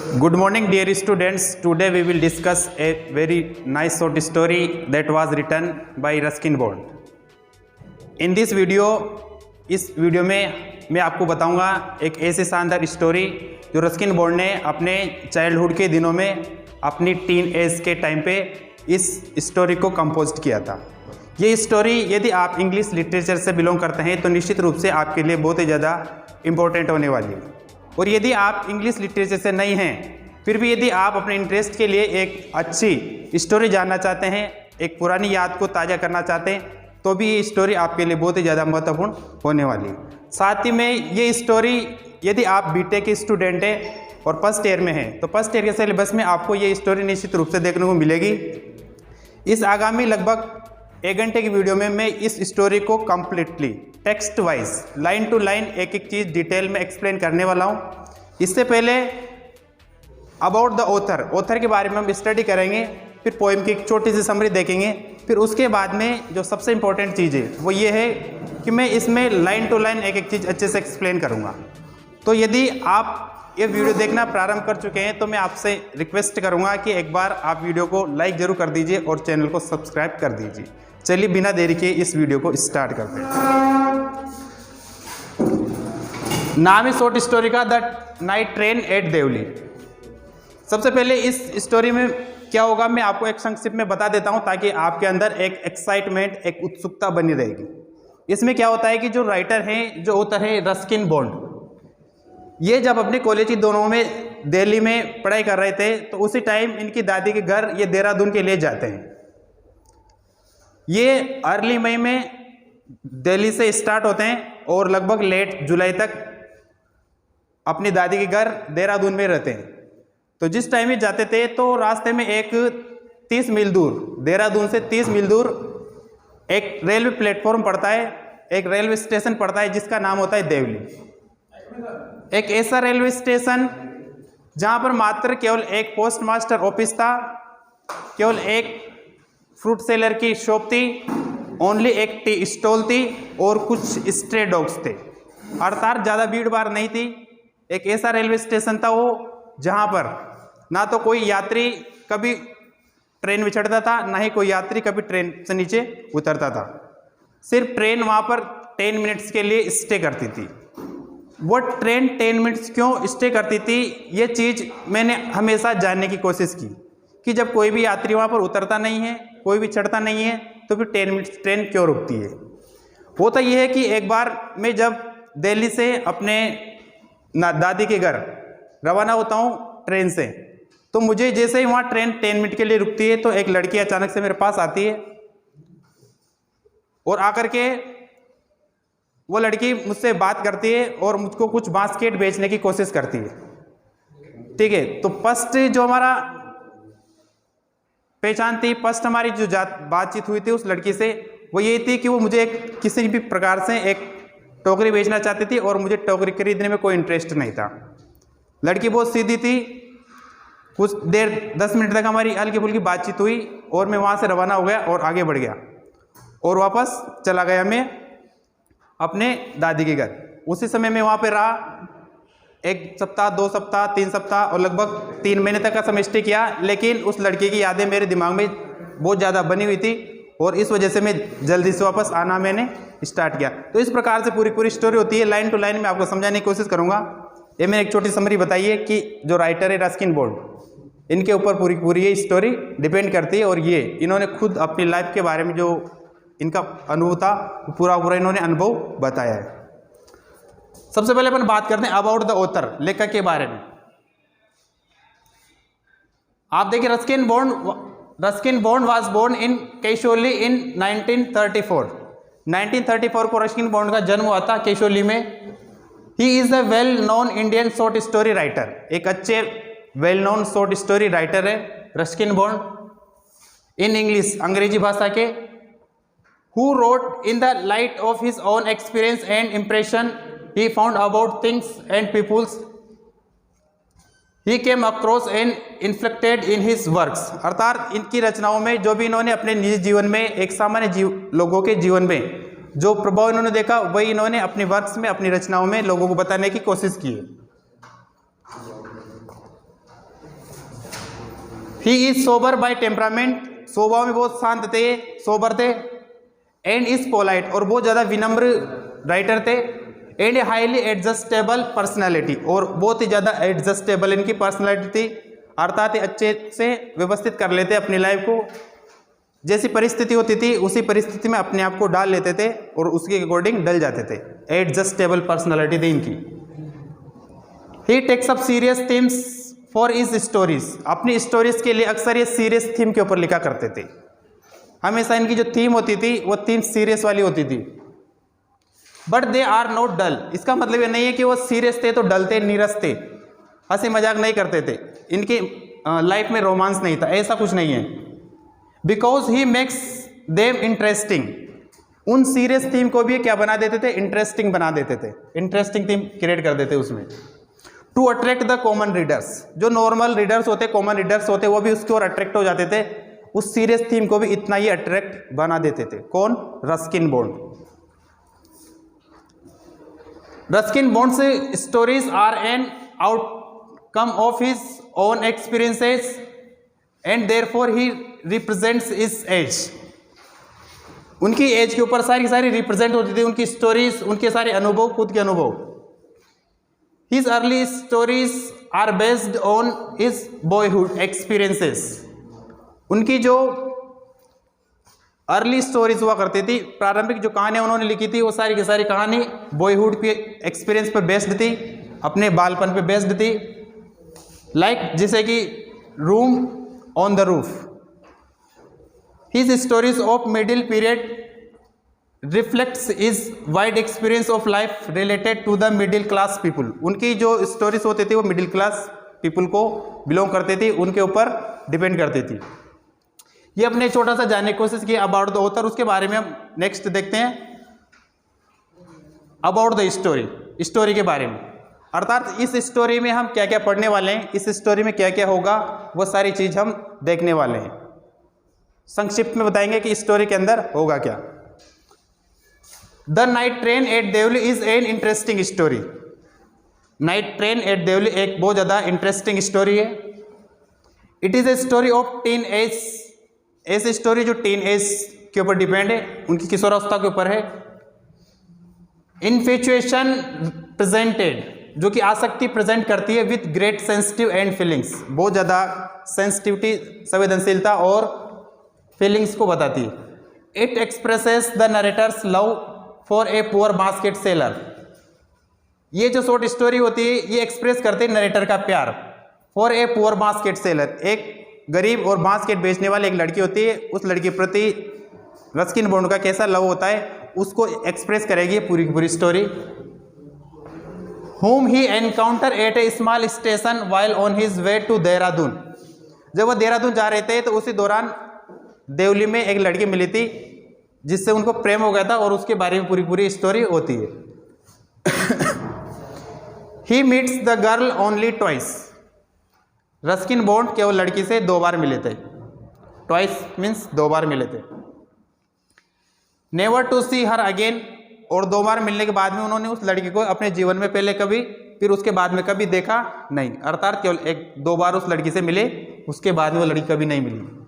Good morning, dear students. Today we will discuss a very nice short story that was written by Ruskin Bond. In this video, इस video में मैं आपको बताऊंगा एक ऐसी शानदार स्टोरी जो रस्किन बॉन्ड ने अपने चाइल्डहुड के दिनों में अपनी टीन एज के टाइम पे इस स्टोरी को कंपोज किया था। ये स्टोरी यदि आप इंग्लिश लिटरेचर से बिलोंग करते हैं तो निश्चित रूप से आपके लिए बहुत ही ज़्यादा इम्पोर्टेंट होने वाली है। और यदि आप इंग्लिश लिटरेचर से नहीं हैं, फिर भी यदि आप अपने इंटरेस्ट के लिए एक अच्छी स्टोरी जानना चाहते हैं, एक पुरानी याद को ताज़ा करना चाहते हैं, तो भी ये स्टोरी आपके लिए बहुत ही ज़्यादा महत्वपूर्ण होने वाली है। साथ ही में ये स्टोरी यदि आप बीटेक के स्टूडेंट हैं और फर्स्ट ईयर में हैं तो फर्स्ट ईयर के सिलेबस में आपको ये स्टोरी निश्चित रूप से देखने को मिलेगी। इस आगामी लगभग 1 घंटे की वीडियो में मैं इस स्टोरी को completely text wise line to line एक एक चीज़ डिटेल में एक्सप्लेन करने वाला हूँ। इससे पहले अबाउट द ऑथर के बारे में हम स्टडी करेंगे, फिर पोएम की एक छोटी सी समरी देखेंगे, फिर उसके बाद में जो सबसे इम्पोर्टेंट चीज़ है वो ये है कि मैं इसमें लाइन टू लाइन एक एक चीज़ अच्छे से एक्सप्लेन करूँगा। तो यदि आप ये वीडियो देखना प्रारंभ कर चुके हैं तो मैं आपसे रिक्वेस्ट करूँगा कि एक बार आप वीडियो को लाइक ज़रूर कर दीजिए और चैनल को सब्सक्राइब कर दीजिए। चलिए बिना देरी के इस वीडियो को स्टार्ट करते हैं। नाम है शॉर्ट स्टोरी का the night train at Deoli. सबसे पहले इस स्टोरी में क्या होगा मैं आपको एक संक्षिप्त में बता देता हूं ताकि आपके अंदर एक एक्साइटमेंट, एक उत्सुकता बनी रहेगी। इसमें क्या होता है कि जो राइटर हैं, जो ऑथर है रस्किन बॉन्ड, ये जब अपने कॉलेज की दोनों में दिल्ली में पढ़ाई कर रहे थे तो उसी टाइम इनकी दादी के घर ये देहरादून के लिए जाते हैं। ये अर्ली मई में दिल्ली से स्टार्ट होते हैं और लगभग लेट जुलाई तक अपनी दादी के घर देहरादून में रहते हैं। तो जिस टाइम में जाते थे तो रास्ते में एक 30 मील दूर, देहरादून से 30 मील दूर एक रेलवे प्लेटफॉर्म पड़ता है, एक रेलवे स्टेशन पड़ता है जिसका नाम होता है देवली। एक ऐसा रेलवे स्टेशन जहां पर मात्र केवल एक पोस्ट मास्टर ऑफिस था, केवल एक फ्रूट सेलर की शॉप थी, ओनली एक टी स्टॉल थी और कुछ स्ट्रे डॉग्स थे। अर्थात ज़्यादा भीड़ भाड़ नहीं थी। एक ऐसा रेलवे स्टेशन था वो जहाँ पर ना तो कोई यात्री कभी ट्रेन में चढ़ता था, ना ही कोई यात्री कभी ट्रेन से नीचे उतरता था। सिर्फ ट्रेन वहाँ पर 10 मिनट्स के लिए स्टे करती थी। वो ट्रेन 10 मिनट्स क्यों स्टे करती थी, ये चीज़ मैंने हमेशा जानने की कोशिश की कि जब कोई भी यात्री वहाँ पर उतरता नहीं है, कोई भी चढ़ता नहीं है, तो फिर 10 मिनट्स ट्रेन क्यों रुकती है। होता यह है कि एक बार मैं जब दिल्ली से अपने दादी के घर रवाना होता हूँ ट्रेन से, तो मुझे जैसे ही वहाँ ट्रेन 10 मिनट के लिए रुकती है तो एक लड़की अचानक से मेरे पास आती है और आकर के वो लड़की मुझसे बात करती है और मुझको कुछ बास्केट बेचने की कोशिश करती है। ठीक है, तो फर्स्ट जो हमारा पहचान थी, फर्स्ट हमारी जो बातचीत हुई थी उस लड़की से, वो ये थी कि वो मुझे किसी भी प्रकार से एक टोकरी बेचना चाहती थी और मुझे टोकरी खरीदने में कोई इंटरेस्ट नहीं था। लड़की बहुत सीधी थी। कुछ देर 10 मिनट तक हमारी हल्की फुल्की बातचीत हुई और मैं वहाँ से रवाना हो गया और आगे बढ़ गया और वापस चला गया मैं अपने दादी के घर। उसी समय मैं वहाँ पे रहा 1 सप्ताह, 2 सप्ताह, 3 सप्ताह और लगभग 3 महीने तक का समय स्टे किया। लेकिन उस लड़की की यादें मेरे दिमाग में बहुत ज़्यादा बनी हुई थी और इस वजह से मैं जल्दी से वापस आना मैंने स्टार्ट किया। तो इस प्रकार से पूरी स्टोरी होती है। लाइन टू लाइन मैं आपको समझाने की कोशिश करूँगा। ये मैंने एक छोटी समरी बताई है कि जो राइटर है रस्किन बॉन्ड, इनके ऊपर पूरी ये स्टोरी डिपेंड करती है और ये इन्होंने खुद अपनी लाइफ के बारे में जो इनका अनुभव था पूरा इन्होंने अनुभव बताया है। सबसे पहले अपन बात करते हैं अबाउट द ऑथर, लेखक के बारे में। आप देखिए Ruskin Bond was born in Kasauli in 1934। 1934 को रस्किन बॉन्ड का जन्म हुआ था कैशोली में। He is a well known Indian short story writer. एक अच्छे well known short story writer है रस्किन बॉन्ड इन इंग्लिश, अंग्रेजी भाषा के। Who wrote in the light of his own experience and impression he found about things and peoples he came across and inflected in his works। अर्थात इनकी रचनाओं में जो भी इन्होंने अपने निजी जीवन में, एक सामान्य लोगों के जीवन में जो प्रभाव इन्होंने देखा, वही इन्होंने अपनी वर्क्स में, अपनी रचनाओं में लोगों को बताने की कोशिश की है। He is sober by temperament, स्वभाव में बहुत शांत थे, सोबर थे। एंड इज पोलाइट, और बहुत ज़्यादा विनम्र राइटर थे। एंड हाईली एडजस्टेबल पर्सनैलिटी, और बहुत ही ज़्यादा एडजस्टेबल इनकी पर्सनैलिटी थी, अर्थात अच्छे से व्यवस्थित कर लेते अपनी लाइफ को। जैसी परिस्थिति होती थी उसी परिस्थिति में अपने आप को डाल लेते थे और उसके अकॉर्डिंग डल जाते थे। एडजस्टेबल पर्सनैलिटी थी इनकी। He takes up serious themes for his stories, अपनी स्टोरीज के लिए अक्सर ये सीरियस थीम के ऊपर लिखा करते थे। हमेशा इनकी जो थीम होती थी वो थीम सीरियस वाली होती थी। बट दे आर नॉट डल, इसका मतलब ये नहीं है कि वो सीरियस थे तो डल थे, नीरस थे, हंसी मजाक नहीं करते थे, इनकी लाइफ में रोमांस नहीं था, ऐसा कुछ नहीं है। Because he makes them interesting, उन सीरियस थीम को भी क्या बना देते थे, इंटरेस्टिंग बना देते थे, इंटरेस्टिंग थीम क्रिएट कर देते उसमें। To attract the common readers, जो नॉर्मल रीडर्स होते, कॉमन रीडर्स होते, वो भी उसकी ओर अट्रैक्ट हो जाते थे, उस सीरियस थीम को भी इतना ही अट्रैक्ट बना देते थे। कौन? Ruskin Bond. रस्किन बॉन्ड से stories are an outcome of his own experiences and therefore he represents his age, उनकी एज के ऊपर सारी सारी रिप्रेजेंट होती थी उनकी स्टोरीज, उनके सारे अनुभव, खुद के अनुभव। His early stories are based on his boyhood experiences, उनकी जो अर्ली स्टोरीज हुआ करती थी, प्रारंभिक जो कहानियाँ उन्होंने लिखी थी वो सारी की सारी कहानी बॉयहुड के एक्सपीरियंस पर बेस्ड थी, अपने बालपन पे बेस्ड थी। लाइक जैसे कि room on the roof. His stories of middle period reflects is wide experience of life related to the middle class people, उनकी जो स्टोरीज होती थी वो मिडिल क्लास पीपुल को बिलोंग करती थी, उनके ऊपर डिपेंड करती थी। ये अपने छोटा सा जानने की कोशिश की अबाउट द ऑथर, उसके बारे में हम नेक्स्ट देखते हैं। अबाउट द स्टोरी, स्टोरी के बारे में, अर्थात इस स्टोरी में हम क्या क्या पढ़ने वाले हैं, इस स्टोरी में क्या क्या होगा, वो सारी चीज हम देखने वाले हैं। संक्षिप्त में बताएंगे कि स्टोरी के अंदर होगा क्या। The night train at Deoli is an interesting story, night train at Deoli एक बहुत ज़्यादा इंटरेस्टिंग स्टोरी है। It is a story of teen age, ऐसी स्टोरी जो टीन एज के ऊपर डिपेंड है, उनकी किशोरावस्था के ऊपर है। इन्फेचुएशन प्रेजेंटेड, जो कि आसक्ति प्रेजेंट करती है with great sensitive and feelings, बहुत ज़्यादा सेंसिटिविटी, संवेदनशीलता और फीलिंग्स को बताती है। It expresses the narrator's love for a poor basket seller, ये जो शॉर्ट स्टोरी होती है ये एक्सप्रेस करते हैं नरेटर का प्यार for a poor basket seller, एक गरीब और बास्केट बेचने वाली एक लड़की होती है, उस लड़की के प्रति रस्किन बॉन्ड का कैसा लव होता है उसको एक्सप्रेस करेगी पूरी की पूरी story. whom he encountered at a small station while on his way to Dehradun, जब वह देहरादून जा रहे थे तो उसी दौरान देवली में एक लड़की मिली थी जिससे उनको प्रेम हो गया था और उसके बारे में पूरी पूरी स्टोरी होती है। He meets the girl only twice, Ruskin bond केवल लड़की से 2 बार मिले थे, ट्वाइस मीन्स 2 बार मिले थे। Never to see her again, और 2 बार मिलने के बाद में उन्होंने उस लड़की को अपने जीवन में पहले कभी, फिर उसके बाद में कभी देखा नहीं, अर्थात केवल 1-2 बार उस लड़की से मिले, उसके बाद में वो लड़की कभी नहीं मिली।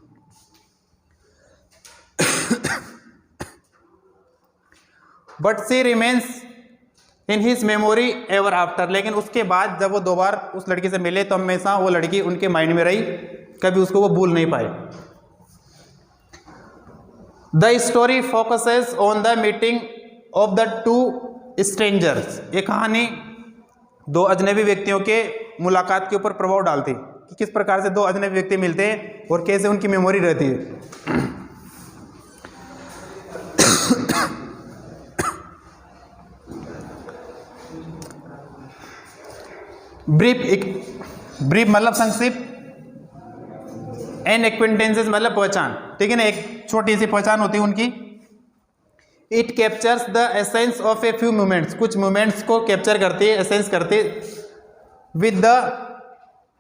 But she remains in his memory ever after, लेकिन उसके बाद जब वो 2 बार उस लड़की से मिले तो हमेशा वो लड़की उनके माइंड में रही, कभी उसको वो भूल नहीं पाए। The story focuses on the meeting of the 2 strangers, ये कहानी 2 अजनबी व्यक्तियों के मुलाकात के ऊपर प्रभाव डालती कि किस प्रकार से 2 अजनबी व्यक्ति मिलते हैं और कैसे उनकी मेमोरी रहती है। ब्रीफ मतलब संक्षिप्त, एन एक्विंटेंसेस मतलब पहचान, ठीक है ना, एक छोटी सी पहचान होती है उनकी। It captures the essence of a few moments, कुछ मोमेंट्स को कैप्चर करती है, एसेंस करती है, विद द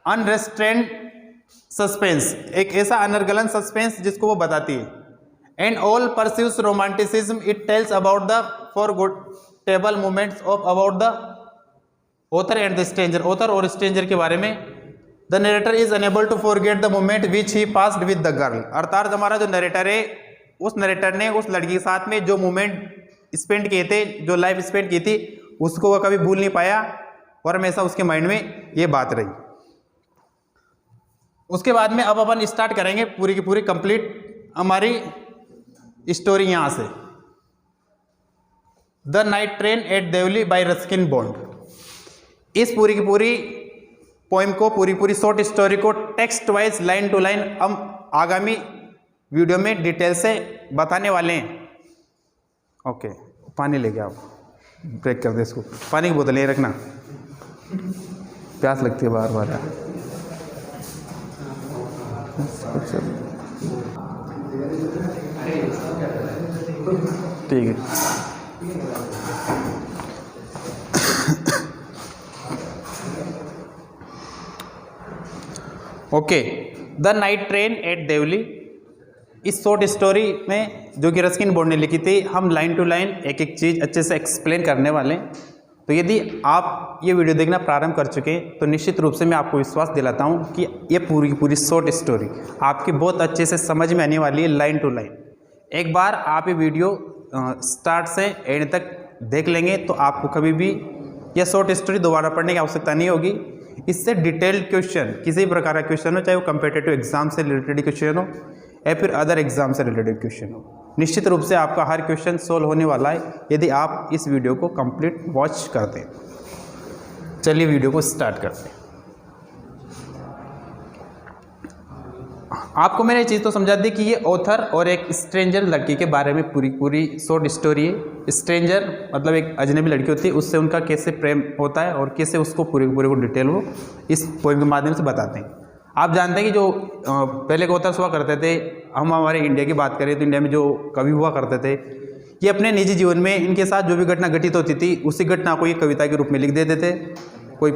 अनरेस्ट्रेंड सस्पेंस, एक ऐसा अनर्गलन सस्पेंस जिसको वो बताती है। And all pursues romanticism, it tells about the forgettable moments of about the author and the stranger, author और स्ट्रेंजर के बारे में the narrator is unable to forget the moment which he passed with the girl. अर्थात हमारा जो narrator है, उस narrator ने उस लड़की के साथ में जो मोमेंट स्पेंड किए थे, जो लाइफ स्पेंड की थी, उसको वह कभी भूल नहीं पाया और हमेशा उसके माइंड में ये बात रही। उसके बाद में अब अपन स्टार्ट करेंगे पूरी की पूरी कंप्लीट हमारी स्टोरी यहां से। The night train at Deoli by Ruskin Bond. इस पूरी की पूरी पोएम को, पूरी पूरी शॉर्ट स्टोरी को text wise line to line हम आगामी वीडियो में डिटेल से बताने वाले हैं। ओके, पानी लेके आओ, ब्रेक कर दे इसको, पानी की बोतल ये रखना, प्यास लगती है बार बार। ठीक है। Okay, the night train at Deoli. इस शॉर्ट स्टोरी में जो कि रस्किन बॉन्ड ने लिखी थी, हम लाइन टू लाइन एक एक चीज़ अच्छे से एक्सप्लेन करने वाले हैं। तो यदि आप ये वीडियो देखना प्रारंभ कर चुके हैं तो निश्चित रूप से मैं आपको विश्वास दिलाता हूँ कि ये पूरी की पूरी शॉर्ट स्टोरी आपकी बहुत अच्छे से समझ में आने वाली है, लाइन टू लाइन। एक बार आप ये वीडियो स्टार्ट से एंड तक देख लेंगे तो आपको कभी भी यह शॉर्ट स्टोरी दोबारा पढ़ने की आवश्यकता नहीं होगी। इससे डिटेल्ड क्वेश्चन, किसी प्रकार का क्वेश्चन हो, चाहे वो कम्पिटिटिव एग्जाम से रिलेटेड क्वेश्चन हो या फिर अदर एग्जाम से रिलेटेड क्वेश्चन हो, निश्चित रूप से आपका हर क्वेश्चन सोल्व होने वाला है यदि आप इस वीडियो को कंप्लीट वॉच करते हैं। चलिए वीडियो को स्टार्ट करते हैं। आपको मैंने ये चीज़ तो समझा दी कि ये ऑथर और एक स्ट्रेंजर लड़की के बारे में पूरी पूरी शॉर्ट स्टोरी है। स्ट्रेंजर मतलब एक अजनबी लड़की होती है, उससे उनका कैसे प्रेम होता है और कैसे उसको पूरे पूरे को डिटेल वो इस पोएम के माध्यम से बताते हैं। आप जानते हैं कि जो पहले के ऑथर्स हुआ करते थे, हम हमारे इंडिया की बात करें तो इंडिया में जो कवि हुआ करते थे, ये अपने निजी जीवन में इनके साथ जो भी घटना घटित होती थी उसी घटना को ये कविता के रूप में लिख देते थे, कोई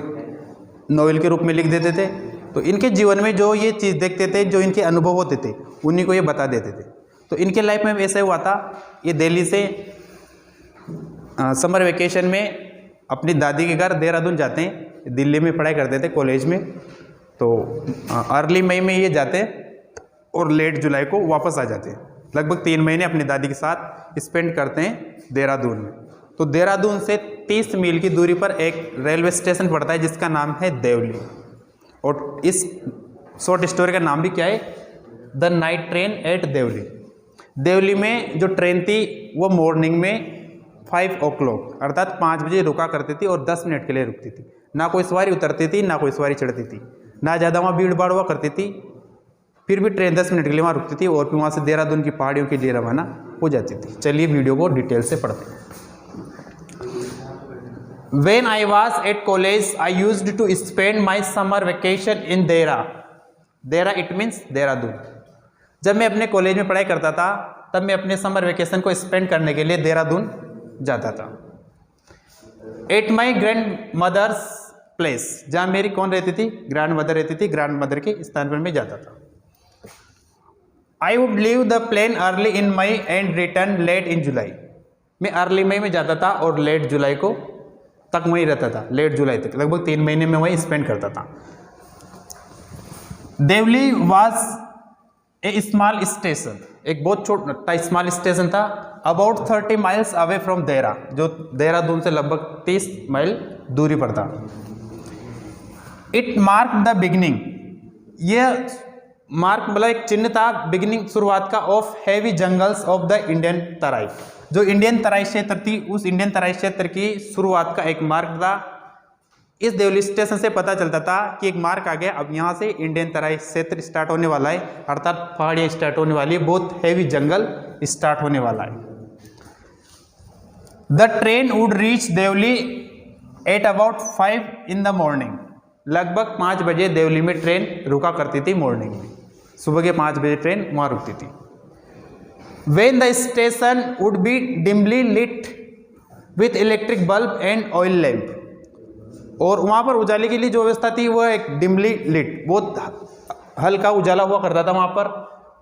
नॉवेल के रूप में लिख देते थे। तो इनके जीवन में जो ये चीज़ देखते थे, जो इनके अनुभव होते थे, उन्हीं को ये बता देते थे। तो इनके लाइफ में ऐसा हुआ था, ये दिल्ली से समर वेकेशन में अपनी दादी के घर देहरादून जाते हैं। दिल्ली में पढ़ाई करते थे कॉलेज में। तो अर्ली मई में ये जाते हैं और लेट जुलाई को वापस आ जाते हैं। लगभग 3 महीने अपनी दादी के साथ स्पेंड करते हैं देहरादून में। तो देहरादून से 30 मील की दूरी पर एक रेलवे स्टेशन पड़ता है जिसका नाम है देवली। और इस शॉर्ट स्टोरी का नाम भी क्या है, the night train at Deoli. Deoli में जो ट्रेन थी वो मॉर्निंग में 5 o'clock अर्थात 5 बजे रुका करती थी और 10 मिनट के लिए रुकती थी। ना कोई सवारी उतरती थी, ना कोई सवारी चढ़ती थी, ना ज़्यादा वहाँ भीड़ भाड़ हुआ करती थी। फिर भी ट्रेन 10 मिनट के लिए वहाँ रुकती थी और फिर वहाँ से देहरादून की पहाड़ियों के लिए रवाना हो जाती थी। चलिए वीडियो को डिटेल से पढ़ते हैं। When I was at college, I used to spend my summer vacation in Dehra. Dehra it means Dehradun. जब मैं अपने कॉलेज में पढ़ाई करता था तब मैं अपने समर वेकेशन को स्पेंड करने के लिए देहरादून जाता था। At my grandmother's place, जहाँ मेरी कौन रहती थी, ग्रैंड मदर रहती थी, ग्रैंड मदर के स्थान पर मैं जाता था। I would leave the plain early in May and return late in July. मैं अर्ली मई में जाता था और लेट जुलाई को तक वहीं रहता था, लेट जुलाई तक, लगभग 3 महीने में वहीं स्पेंड करता था। Deoli was a small station, एक बहुत छोटा स्मॉल स्टेशन था, about 30 miles away from Dehra, जो देहरादून से लगभग 30 माइल दूरी पर था। इट मार्क द बिगिनिंग, यह मार्क मतलब एक चिन्ह था, बिगिनिंग शुरुआत का, of heavy jungles of the Indian Terai. जो इंडियन तराई क्षेत्र थी उस इंडियन तराई क्षेत्र की शुरुआत का एक मार्ग था। इस देवली स्टेशन से पता चलता था कि एक मार्ग आ गया, अब यहाँ से इंडियन तराई क्षेत्र स्टार्ट होने वाला है, अर्थात पहाड़ियाँ स्टार्ट होने वाली है, बहुत हैवी जंगल स्टार्ट होने वाला है। The train would reach Deoli at about 5 in the morning। लगभग 5 बजे देवली में ट्रेन रुका करती थी, मॉर्निंग में, सुबह के 5 बजे ट्रेन वहाँ रुकती थी। When the station would be dimly lit with electric bulb and oil lamp, और वहाँ पर उजाले के लिए जो व्यवस्था थी वह एक डिमली लिट, बहुत हल्का उजाला हुआ करता था। वहाँ पर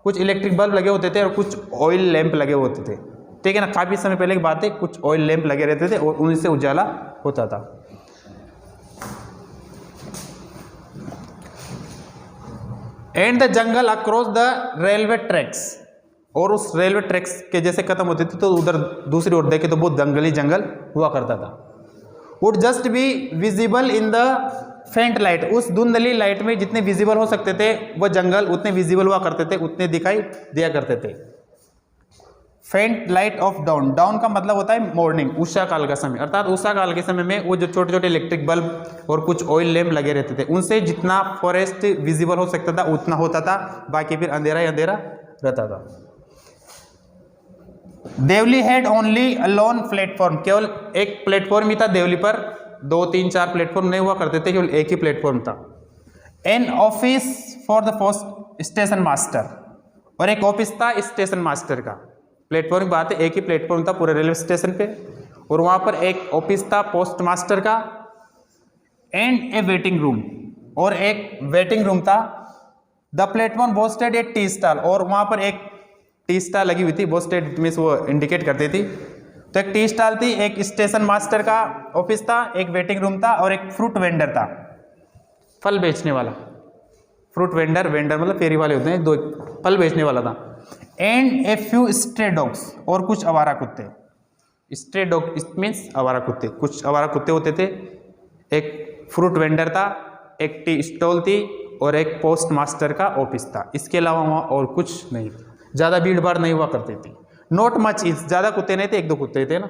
कुछ इलेक्ट्रिक बल्ब लगे होते थे और कुछ ऑयल लैंप लगे होते थे, ठीक है ना। काफ़ी समय पहले की बात है, कुछ ऑयल लैंप लगे रहते थे और उनसे उजाला होता था। And the jungle across the railway tracks, और उस रेलवे ट्रैक्स के जैसे खत्म होती थी तो उधर दूसरी ओर देखे तो बहुत जंगली जंगल हुआ करता था। Would just be visible in the फेंट लाइट, उस धुंधली लाइट में जितने विजिबल हो सकते थे वो जंगल उतने विजिबल हुआ करते थे, उतने दिखाई दिया करते थे। फेंट लाइट ऑफ डाउन, डाउन का मतलब होता है मॉर्निंग, उषा काल का समय, अर्थात उषा काल के समय में वो जो छोटे छोटे इलेक्ट्रिक बल्ब और कुछ ऑयल लैम्प लगे रहते थे उनसे जितना फॉरेस्ट विजिबल हो सकता था उतना होता था, बाकी फिर अंधेरा ही अंधेरा रहता था। Deoli had only a lone platform, केवल एक प्लेटफॉर्म ही था देवली पर, 2 3 4 प्लेटफॉर्म नहीं हुआ करते थे, केवल एक ही प्लेटफॉर्म था। An office for the post station master, और एक ऑफिस था स्टेशन मास्टर का। प्लेटफॉर्म की बात है, एक ही प्लेटफॉर्म था पूरे रेलवे स्टेशन पे, और वहां पर एक ऑफिस था पोस्ट मास्टर का। एंड ए वेटिंग रूम, और एक वेटिंग रूम था। The platform boasted A tea stall, और वहां पर एक टी स्टॉल लगी हुई थी, बोस्टेड मीन्स वो इंडिकेट करती थी। तो एक टी स्टॉल थी, एक स्टेशन मास्टर का ऑफिस था, एक वेटिंग रूम था, और एक फ्रूट वेंडर था, फल बेचने वाला। फ्रूट वेंडर, वेंडर मतलब फेरी वाले होते हैं, 2 फल बेचने वाला था। And a few stray dogs, और कुछ आवारा कुत्ते। स्ट्रे डॉग मीन्स आवारा कुत्ते, कुछ आवारा कुत्ते होते थे। एक फ्रूट वेंडर था, एक टी स्टॉल थी, और एक पोस्ट मास्टर का ऑफिस था। इसके अलावा वहाँ और कुछ नहीं, ज़्यादा भीड़ भाड़ नहीं हुआ करती थी। नॉट मच इज, ज़्यादा कुत्ते नहीं थे, 1 2 कुत्ते थे ना।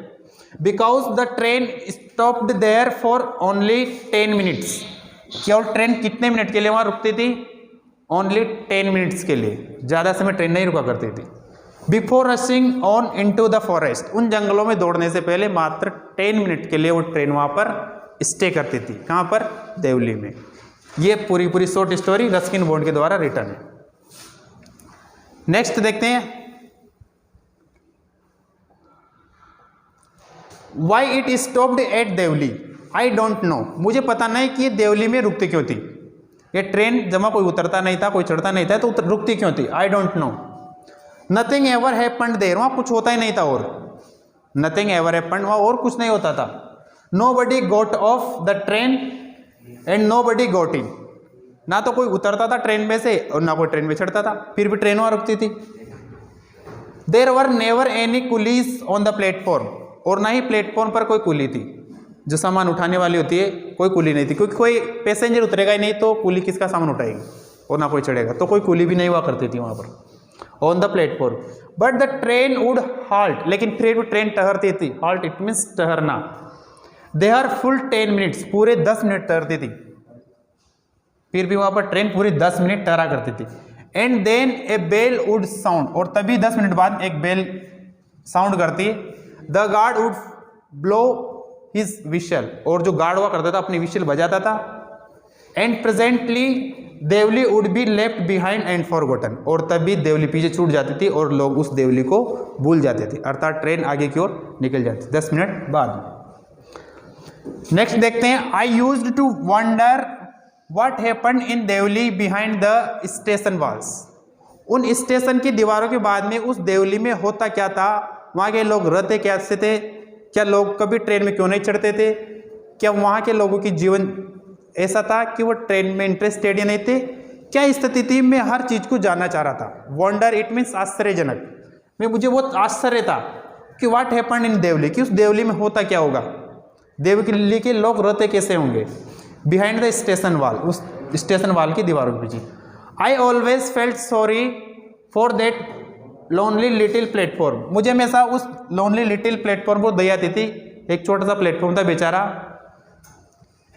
Because the train stopped there for only 10 minutes, केवल ट्रेन कितने मिनट के लिए वहाँ रुकती थी? ओनली 10 मिनट्स के लिए, ज़्यादा समय ट्रेन नहीं रुका करती थी। Before rushing on into the forest, उन जंगलों में दौड़ने से पहले मात्र 10 मिनट के लिए वो ट्रेन वहाँ पर स्टे करती थी। कहाँ पर? देवली में। ये पूरी शॉर्ट स्टोरी रस्किन बॉन्ड के द्वारा रिटर्न है। नेक्स्ट देखते हैं, why it stopped at Deoli, I don't know, मुझे पता नहीं कि ये देवली में रुकती क्यों थी। ये ट्रेन जमा कोई उतरता नहीं था, कोई चढ़ता नहीं था, तो रुकती क्यों थी? I don't know. Nothing ever happened there, वहां कुछ होता ही नहीं था, और नथिंग एवर हैपेंड, वहां और कुछ नहीं होता था। Nobody got off the train and nobody got in, ना तो कोई उतरता था ट्रेन में से और ना कोई ट्रेन में चढ़ता था, फिर भी ट्रेन वहां रुकती थी। There were never any coolies on the platform, और ना ही प्लेटफॉर्म पर कोई कुली थी, जो सामान उठाने वाली होती है, कोई कुली नहीं थी, क्योंकि कोई पैसेंजर उतरेगा ही नहीं तो कुली किसका सामान उठाएगी, और ना कोई चढ़ेगा, तो कोई कुली भी नहीं हुआ करती थी वहां पर on the platform. But the train would halt, लेकिन फिर भी ट्रेन ठहरती थी। हाल्ट इट मीन्स ठहरना। दे आर फुल 10 मिनट्स, पूरे 10 मिनट ठहरती थी, फिर भी वहां पर ट्रेन पूरी 10 मिनट ठहरा करती थी। And then a bell would sound, और तभी 10 मिनट बाद एक बेल साउंड करती है। The guard would blow his we shall, और जो गार्ड हुआ करता था अपनी विशल बजाता था। And presently Deoli would be left behind and forgotten, और तभी देवली पीछे छूट जाती थी और लोग उस देवली को भूल जाते थे, अर्थात ट्रेन आगे की ओर निकल जाती थी 10 मिनट बाद। नेक्स्ट देखते हैं, I used to wonder what happened in Deoli behind the station walls, उन स्टेशन की दीवारों के बाद में उस देवली में होता क्या था, वहाँ के लोग रहते कैसे थे, क्या लोग कभी ट्रेन में क्यों नहीं चढ़ते थे, क्या वहाँ के लोगों की जीवन ऐसा था कि वो ट्रेन में इंटरेस्टेड ही नहीं थे, क्या स्थिति थी, मैं हर चीज़ को जानना चाह रहा था। वंडर इट मीन्स आश्चर्यजनक, मैं मुझे बहुत आश्चर्य था कि व्हाट हैपेंड इन देवली, कि उस देवली में होता क्या होगा, देवली के लोग रहते कैसे होंगे। बिहाइंड द स्टेशन वॉल, उस स्टेशन वॉल की दीवारों के पीछे। I always felt sorry for that lonely little platform, मुझे हमेशा उस लोनली लिटिल प्लेटफॉर्म को दया आती थी, एक छोटा सा प्लेटफॉर्म था बेचारा।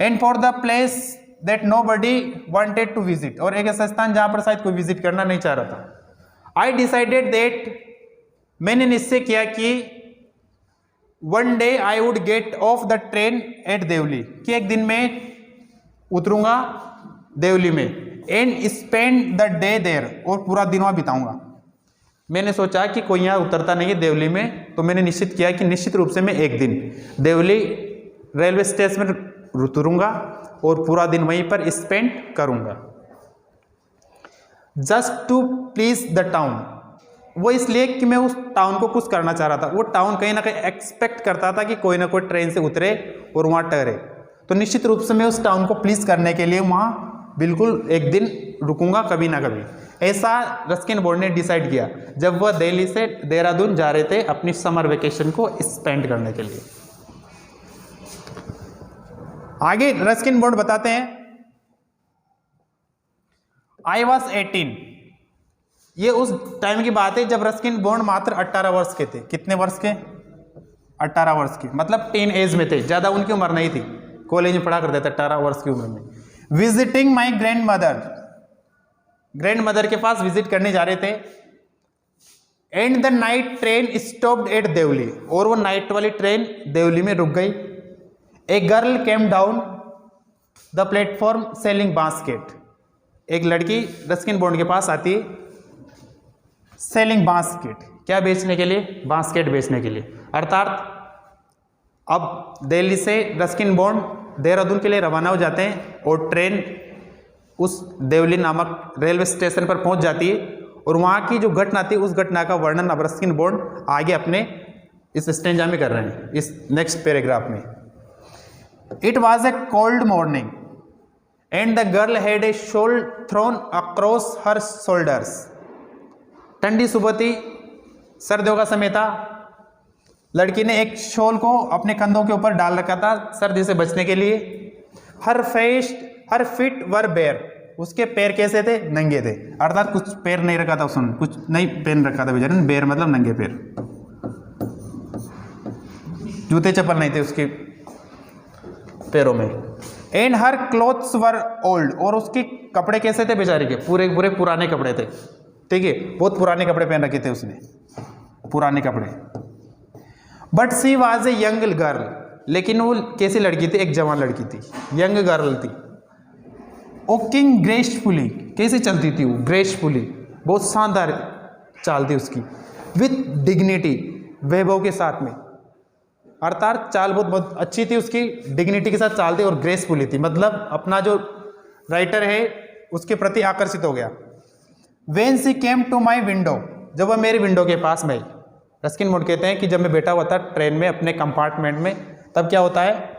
And for the place that nobody wanted to visit, और एक ऐसा स्थान जहां पर शायद कोई विजिट करना नहीं चाह रहा था। आई डिसाइडेड दैट, मैंने निश्चय किया कि one day I would get off the train at Deoli, कि एक दिन में उतरूंगा देवली में। And spend the day there, और पूरा दिन वहां बिताऊंगा। मैंने सोचा कि कोई यहाँ उतरता नहीं है देवली में, तो मैंने निश्चित किया कि निश्चित रूप से मैं एक दिन देवली रेलवे स्टेशन में उतरूंगा और पूरा दिन वहीं पर स्पेंड करूंगा। Just to please the town, वो इसलिए कि मैं उस टाउन को कुछ करना चाह रहा था। वो टाउन कहीं ना कहीं एक्सपेक्ट करता था कि कोई ना कोई ट्रेन से उतरे और वहाँ ठहरे, तो निश्चित रूप से मैं उस टाउन को प्लीज करने के लिए वहाँ बिल्कुल एक दिन रुकूंगा कभी ना कभी, ऐसा रस्किन बॉन्ड ने डिसाइड किया जब वह दिल्ली से देहरादून जा रहे थे अपनी समर वेकेशन को स्पेंड करने के लिए। आगे रस्किन बॉन्ड बताते हैं, आई वॉज 18। ये उस टाइम की बात है जब रस्किन बॉन्ड मात्र 18 वर्ष के थे। कितने वर्ष के? 18 वर्ष के, मतलब टीन एज में थे, ज्यादा उनकी उम्र नहीं थी, कॉलेज में पढ़ा करते थे 18 वर्ष की उम्र में। विजिटिंग माई ग्रैंड मदर के पास विजिट करने जा रहे थे। And the night train stopped at Deoli, और वो नाइट वाली ट्रेन देवली में रुक गई। A girl came down the platform selling basket, एक लड़की रस्किन बॉन्ड के पास आती है सेलिंग बास्केट, क्या बेचने के लिए? बास्केट बेचने के लिए। अर्थात अब दिल्ली से रस्किन बॉन्ड देहरादून के लिए रवाना हो जाते हैं और ट्रेन उस देवली नामक रेलवे स्टेशन पर पहुंच जाती है, और वहाँ की जो घटना थी उस घटना का वर्णन अब रस्किन बॉन्ड आगे अपने इस स्टेंजा में कर रहे हैं, इस नेक्स्ट पैराग्राफ में। It was a cold morning and the girl had a shawl thrown across her shoulders. ठंडी सुबह थी, सर्दियों का समय था, लड़की ने एक शॉल को अपने कंधों के ऊपर डाल रखा था सर्दी से बचने के लिए। हर फीट वर बेयर, उसके पैर कैसे थे? नंगे थे, अर्थात कुछ पैर नहीं रखा था उसने, कुछ नहीं पहन रखा था बेचारे ने, बेयर मतलब नंगे पैर, जूते चप्पल नहीं थे उसके पैरों में। And her clothes were old, और उसके कपड़े कैसे थे बेचारे के? पूरे पुराने कपड़े थे, ठीक है, बहुत पुराने कपड़े पहन रखे थे उसने, पुराने कपड़े। But she was a young girl, लेकिन वो कैसी लड़की थी? एक जवान लड़की थी, यंग गर्ल थी। वॉकिंग ग्रेसफुली, कैसे चलती थी वो? ग्रेसफुली, बहुत शानदार चाल थी उसकी। विथ डिग्निटी, वैभव के साथ में, अर्थात चाल बहुत अच्छी थी उसकी, डिग्निटी के साथ चाल थी और ग्रेसफुली थी, मतलब अपना जो राइटर है उसके प्रति आकर्षित हो गया। When she came to my window, जब वह मेरी विंडो के पास में आई। रस्किन बॉन्ड कहते हैं कि जब मैं बैठा हुआ था ट्रेन में अपने कंपार्टमेंट में, तब क्या होता है?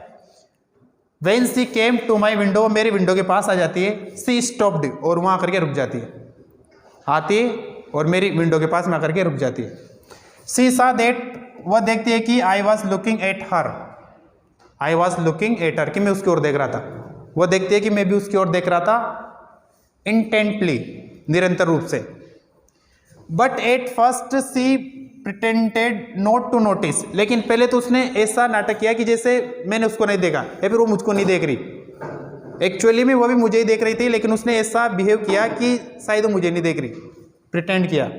When she came to my window, मेरी विंडो के पास आ जाती है। सी स्टॉप्ड, और वहाँ आकर के रुक जाती है, आती है और मेरी विंडो के पास में आकर के रुक जाती है। सी सा दैट, वह देखती है कि आई was looking at her, I was looking at her, कि मैं उसकी ओर देख रहा था। वह देखती है कि मैं भी उसकी ओर देख रहा था, इंटेंटली, निरंतर रूप से। But at first she pretended not to notice, लेकिन पहले तो उसने ऐसा नाटक किया कि जैसे मैंने उसको नहीं देखा या फिर वो मुझको नहीं देख रही। एक्चुअली में वो भी मुझे ही देख रही थी, लेकिन उसने ऐसा बिहेव किया कि शायद वो मुझे नहीं देख रही, प्रिटेंड किया।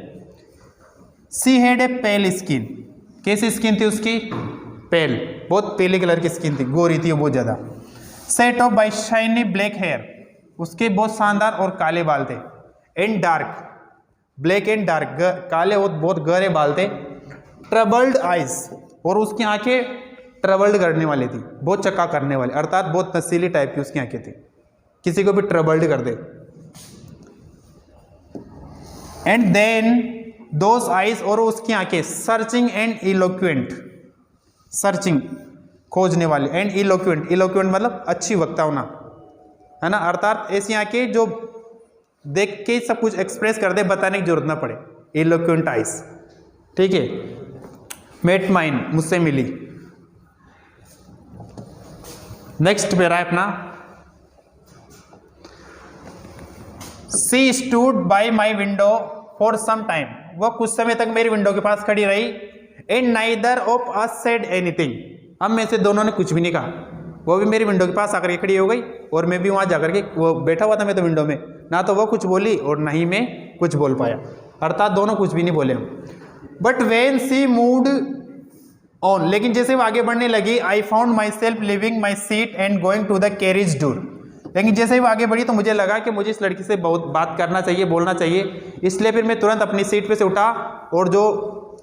She had a pail skin, कैसी स्किन थी उसकी? पेल, बहुत पीले कलर की स्किन थी, गोरी थी वो बहुत ज़्यादा। Set off by shiny black hair, उसके बहुत शानदार और काले बाल थे। And dark, black and dark, काले और बहुत गहरे बाल थे। ट्रबल्ड आइज, और उसकी आंखें ट्रबल्ड करने वाली थी, बहुत चक्का करने वाली, अर्थात बहुत नशीली टाइप की उसकी आंखें थी, किसी को भी ट्रबल्ड कर दे। एंड देन दोज आइज, और उसकी आंखें सर्चिंग एंड इलोक्वेंट, सर्चिंग खोजने वाली, एंड इलोक्वेंट, इलोक्वेंट मतलब अच्छी वक्ता होना, है ना, अर्थात ऐसी आंखें जो देख के सब कुछ एक्सप्रेस कर दे, बताने की जरूरत ना पड़े, इलोक्वेंट आइज, ठीक है। मेट माइन, मुझसे मिली। नेक्स्ट पेरा है अपना, she stood by my window for some time, वह कुछ समय तक मेरी विंडो के पास खड़ी रही। And neither of us said anything, हम में से दोनों ने कुछ भी नहीं कहा। वो भी मेरी विंडो के पास आकर के खड़ी हो गई और मैं भी वहाँ जाकर के, वो बैठा हुआ था मैं तो विंडो में, ना तो वो कुछ बोली और ना ही मैं कुछ बोल पाया, अर्थात दोनों कुछ भी नहीं बोले हम। But when she moved on, लेकिन जैसे वो आगे बढ़ने लगी, I found myself leaving my seat and going to the carriage door, लेकिन जैसे ही वो आगे बढ़ी तो मुझे लगा कि मुझे इस लड़की से बहुत बात करना चाहिए, बोलना चाहिए, इसलिए फिर मैं तुरंत अपनी सीट पे से उठा और जो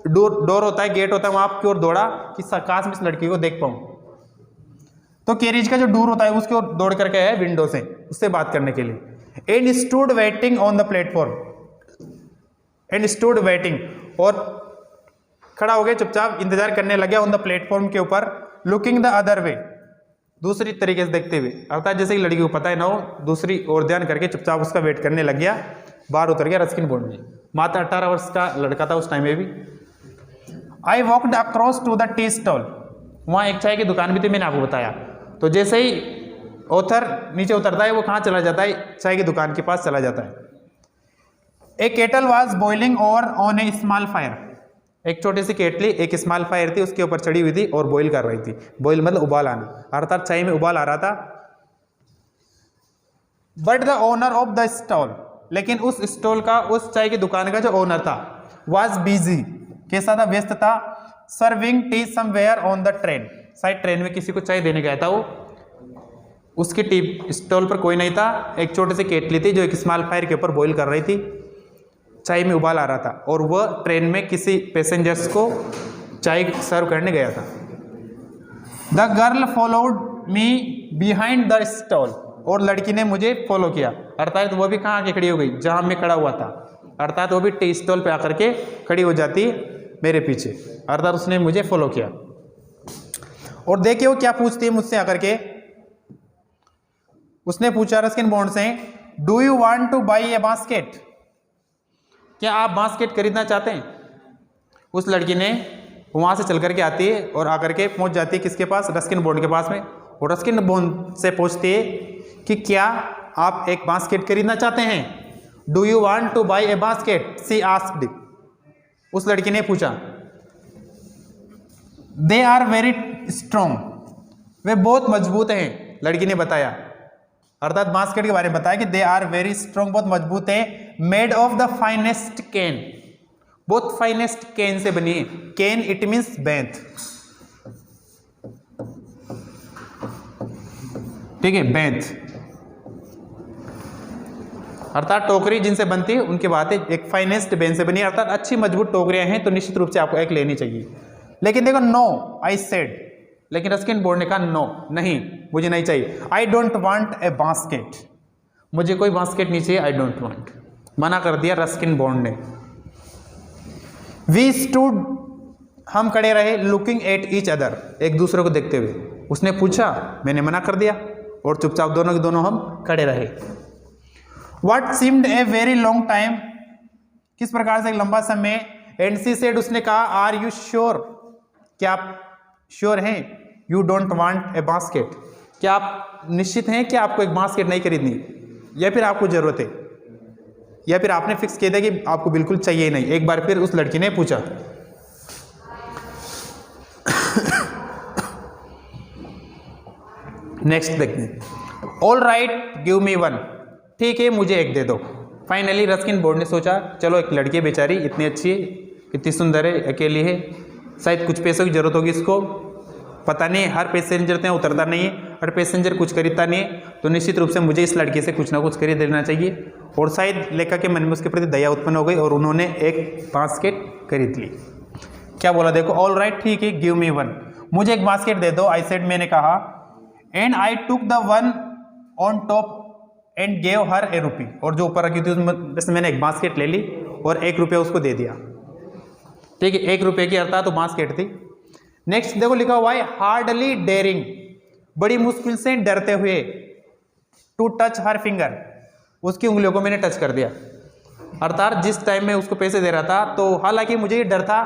डोर होता है, गेट होता है, वहाँ की ओर दौड़ा कि काश मैं इस लड़की को देख पाऊँ। तो कैरेज का जो डोर होता है उसकी ओर दौड़ करके आया विंडो से उससे बात करने के लिए। And stood waiting on the platform, and stood waiting, और खड़ा हो गया, चुपचाप इंतजार करने लगे ऑन द प्लेटफॉर्म के ऊपर। लुकिंग द अदर वे, दूसरी तरीके से देखते हुए, अर्थात जैसे कि लड़की को पता है ना हो, दूसरी ओर ध्यान करके चुपचाप उसका वेट करने लग गया, बाहर उतर गया रस्किन बॉन्ड में। मात्र 18 वर्ष का लड़का था उस टाइम में भी। I walked across to the tea stall, वहाँ एक चाय की दुकान भी थी, मैंने आपको बताया। तो जैसे ही ऑथर नीचे उतरता है वो कहाँ चला जाता है, चाय की दुकान के पास चला जाता है। A kettle was boiling over on a small fire, एक छोटी सी केटली एक स्मॉल फायर थी उसके ऊपर चढ़ी हुई थी और बॉईल कर रही थी। बॉईल मतलब उबाल आना, अर्थात चाय में उबाल आ रहा था। But the owner of the stall, लेकिन उस स्टॉल का, उस चाय की दुकान का जो ओनर था, वॉज बिजी, कैसा था, व्यस्त था। Serving T somewhere on the train, शायद ट्रेन में किसी को चाय देने गया था वो, उसकी टी स्टॉल पर कोई नहीं था। एक छोटी सी केटली थी जो एक स्मॉल फायर के ऊपर बॉईल कर रही थी, चाय में उबाल आ रहा था, और वह ट्रेन में किसी पैसेंजर्स को चाय सर्व करने गया था। The girl followed me behind the stall, और लड़की ने मुझे फॉलो किया, अर्थात वो भी कहाँ आके खड़ी हो गई, जहाँ मैं खड़ा हुआ था, अर्थात वो भी टी स्टॉल पे आकर के खड़ी हो जाती मेरे पीछे, अर्थात उसने मुझे फॉलो किया। और देखिए वो क्या पूछती है मुझसे आकर के, उसने पूछा रस्किन बॉन्ड से, do you want to buy a basket, क्या आप बास्केट खरीदना चाहते हैं। उस लड़की ने वहां से चल करके आती है और आकर के पहुंच जाती है किसके पास, रस्किन बॉन्ड के पास में, और रस्किन बॉन्ड से पूछती है कि क्या आप एक बास्केट खरीदना चाहते हैं। Do you want to buy a basket, she asked, उस लड़की ने पूछा। दे आर वेरी स्ट्रॉन्ग, वे बहुत मजबूत हैं, लड़की ने बताया, अर्थात बास्केट के बारे में बताया कि दे आर वेरी स्ट्रॉन्ग, बहुत मजबूत है। Made of the finest can, बहुत फाइनेस्ट कैन से बनी है। कैन इट मीन्स बेंत, ठीक है, बेंत अर्थात टोकरी जिनसे बनती है उनकी बात है। एक फाइनेस्ट बेंच से बनी है, अर्थात अच्छी मजबूत टोकरियां हैं, तो निश्चित रूप से आपको एक लेनी चाहिए। लेकिन देखो, नो आई सेड, लेकिन रस्किन बॉन्ड ने कहा नो, नहीं, मुझे नहीं चाहिए। I don't want a basket, मुझे कोई बास्केट नहीं चाहिए, आई डोंट वांट, मना कर दिया रस्किन बॉन्ड ने। वी स्टूड, हम खड़े रहे, लुकिंग एट ईच अदर, एक दूसरे को देखते हुए। उसने पूछा, मैंने मना कर दिया, और चुपचाप दोनों के दोनों हम खड़े रहे। What seemed a very long time, किस प्रकार से एक लंबा समय। एंड शी सेड, उसने कहा, आर यू श्योर, क्या आप श्योर हैं। You don't want a basket, क्या आप निश्चित हैं कि आपको एक बास्केट नहीं खरीदनी, या फिर आपको जरूरत है, या फिर आपने फिक्स किया था कि आपको बिल्कुल चाहिए नहीं। एक बार फिर उस लड़की ने पूछा। नेक्स्ट देखते हैं। All right give me one, ठीक है मुझे एक दे दो। फाइनली रस्किन बॉन्ड ने सोचा, चलो एक लड़की है बेचारी, इतनी अच्छी है, इतनी सुंदर है, अकेली है, शायद कुछ पैसों की जरूरत होगी इसको, पता नहीं हर पैसेंजर से उतरता नहीं है, हर पैसेंजर कुछ खरीदता नहीं है, तो निश्चित रूप से मुझे इस लड़की से कुछ ना कुछ खरीद लेना चाहिए। और शायद लेखा के मन में उसके प्रति दया उत्पन्न हो गई और उन्होंने एक बास्केट खरीद ली। क्या बोला देखो, ऑल राइट, ठीक है, गिव मी वन, मुझे एक बास्केट दे दो। आई सेड, मैंने कहा। And I took the one on top and gave her a rupee, और जो ऊपर रखी थी उसमें मैंने एक बास्केट ले ली और ₹1 उसको दे दिया, ठीक है, ₹1 की अर्थात तो बास्केट थी। नेक्स्ट देखो लिखा हुआ है, हार्डली डेयरिंग, बड़ी मुश्किल से डरते हुए, टू टच हर फिंगर, उसकी उंगलियों को मैंने टच कर दिया। अर्थात जिस टाइम में उसको पैसे दे रहा था, तो हालांकि मुझे ये डर था,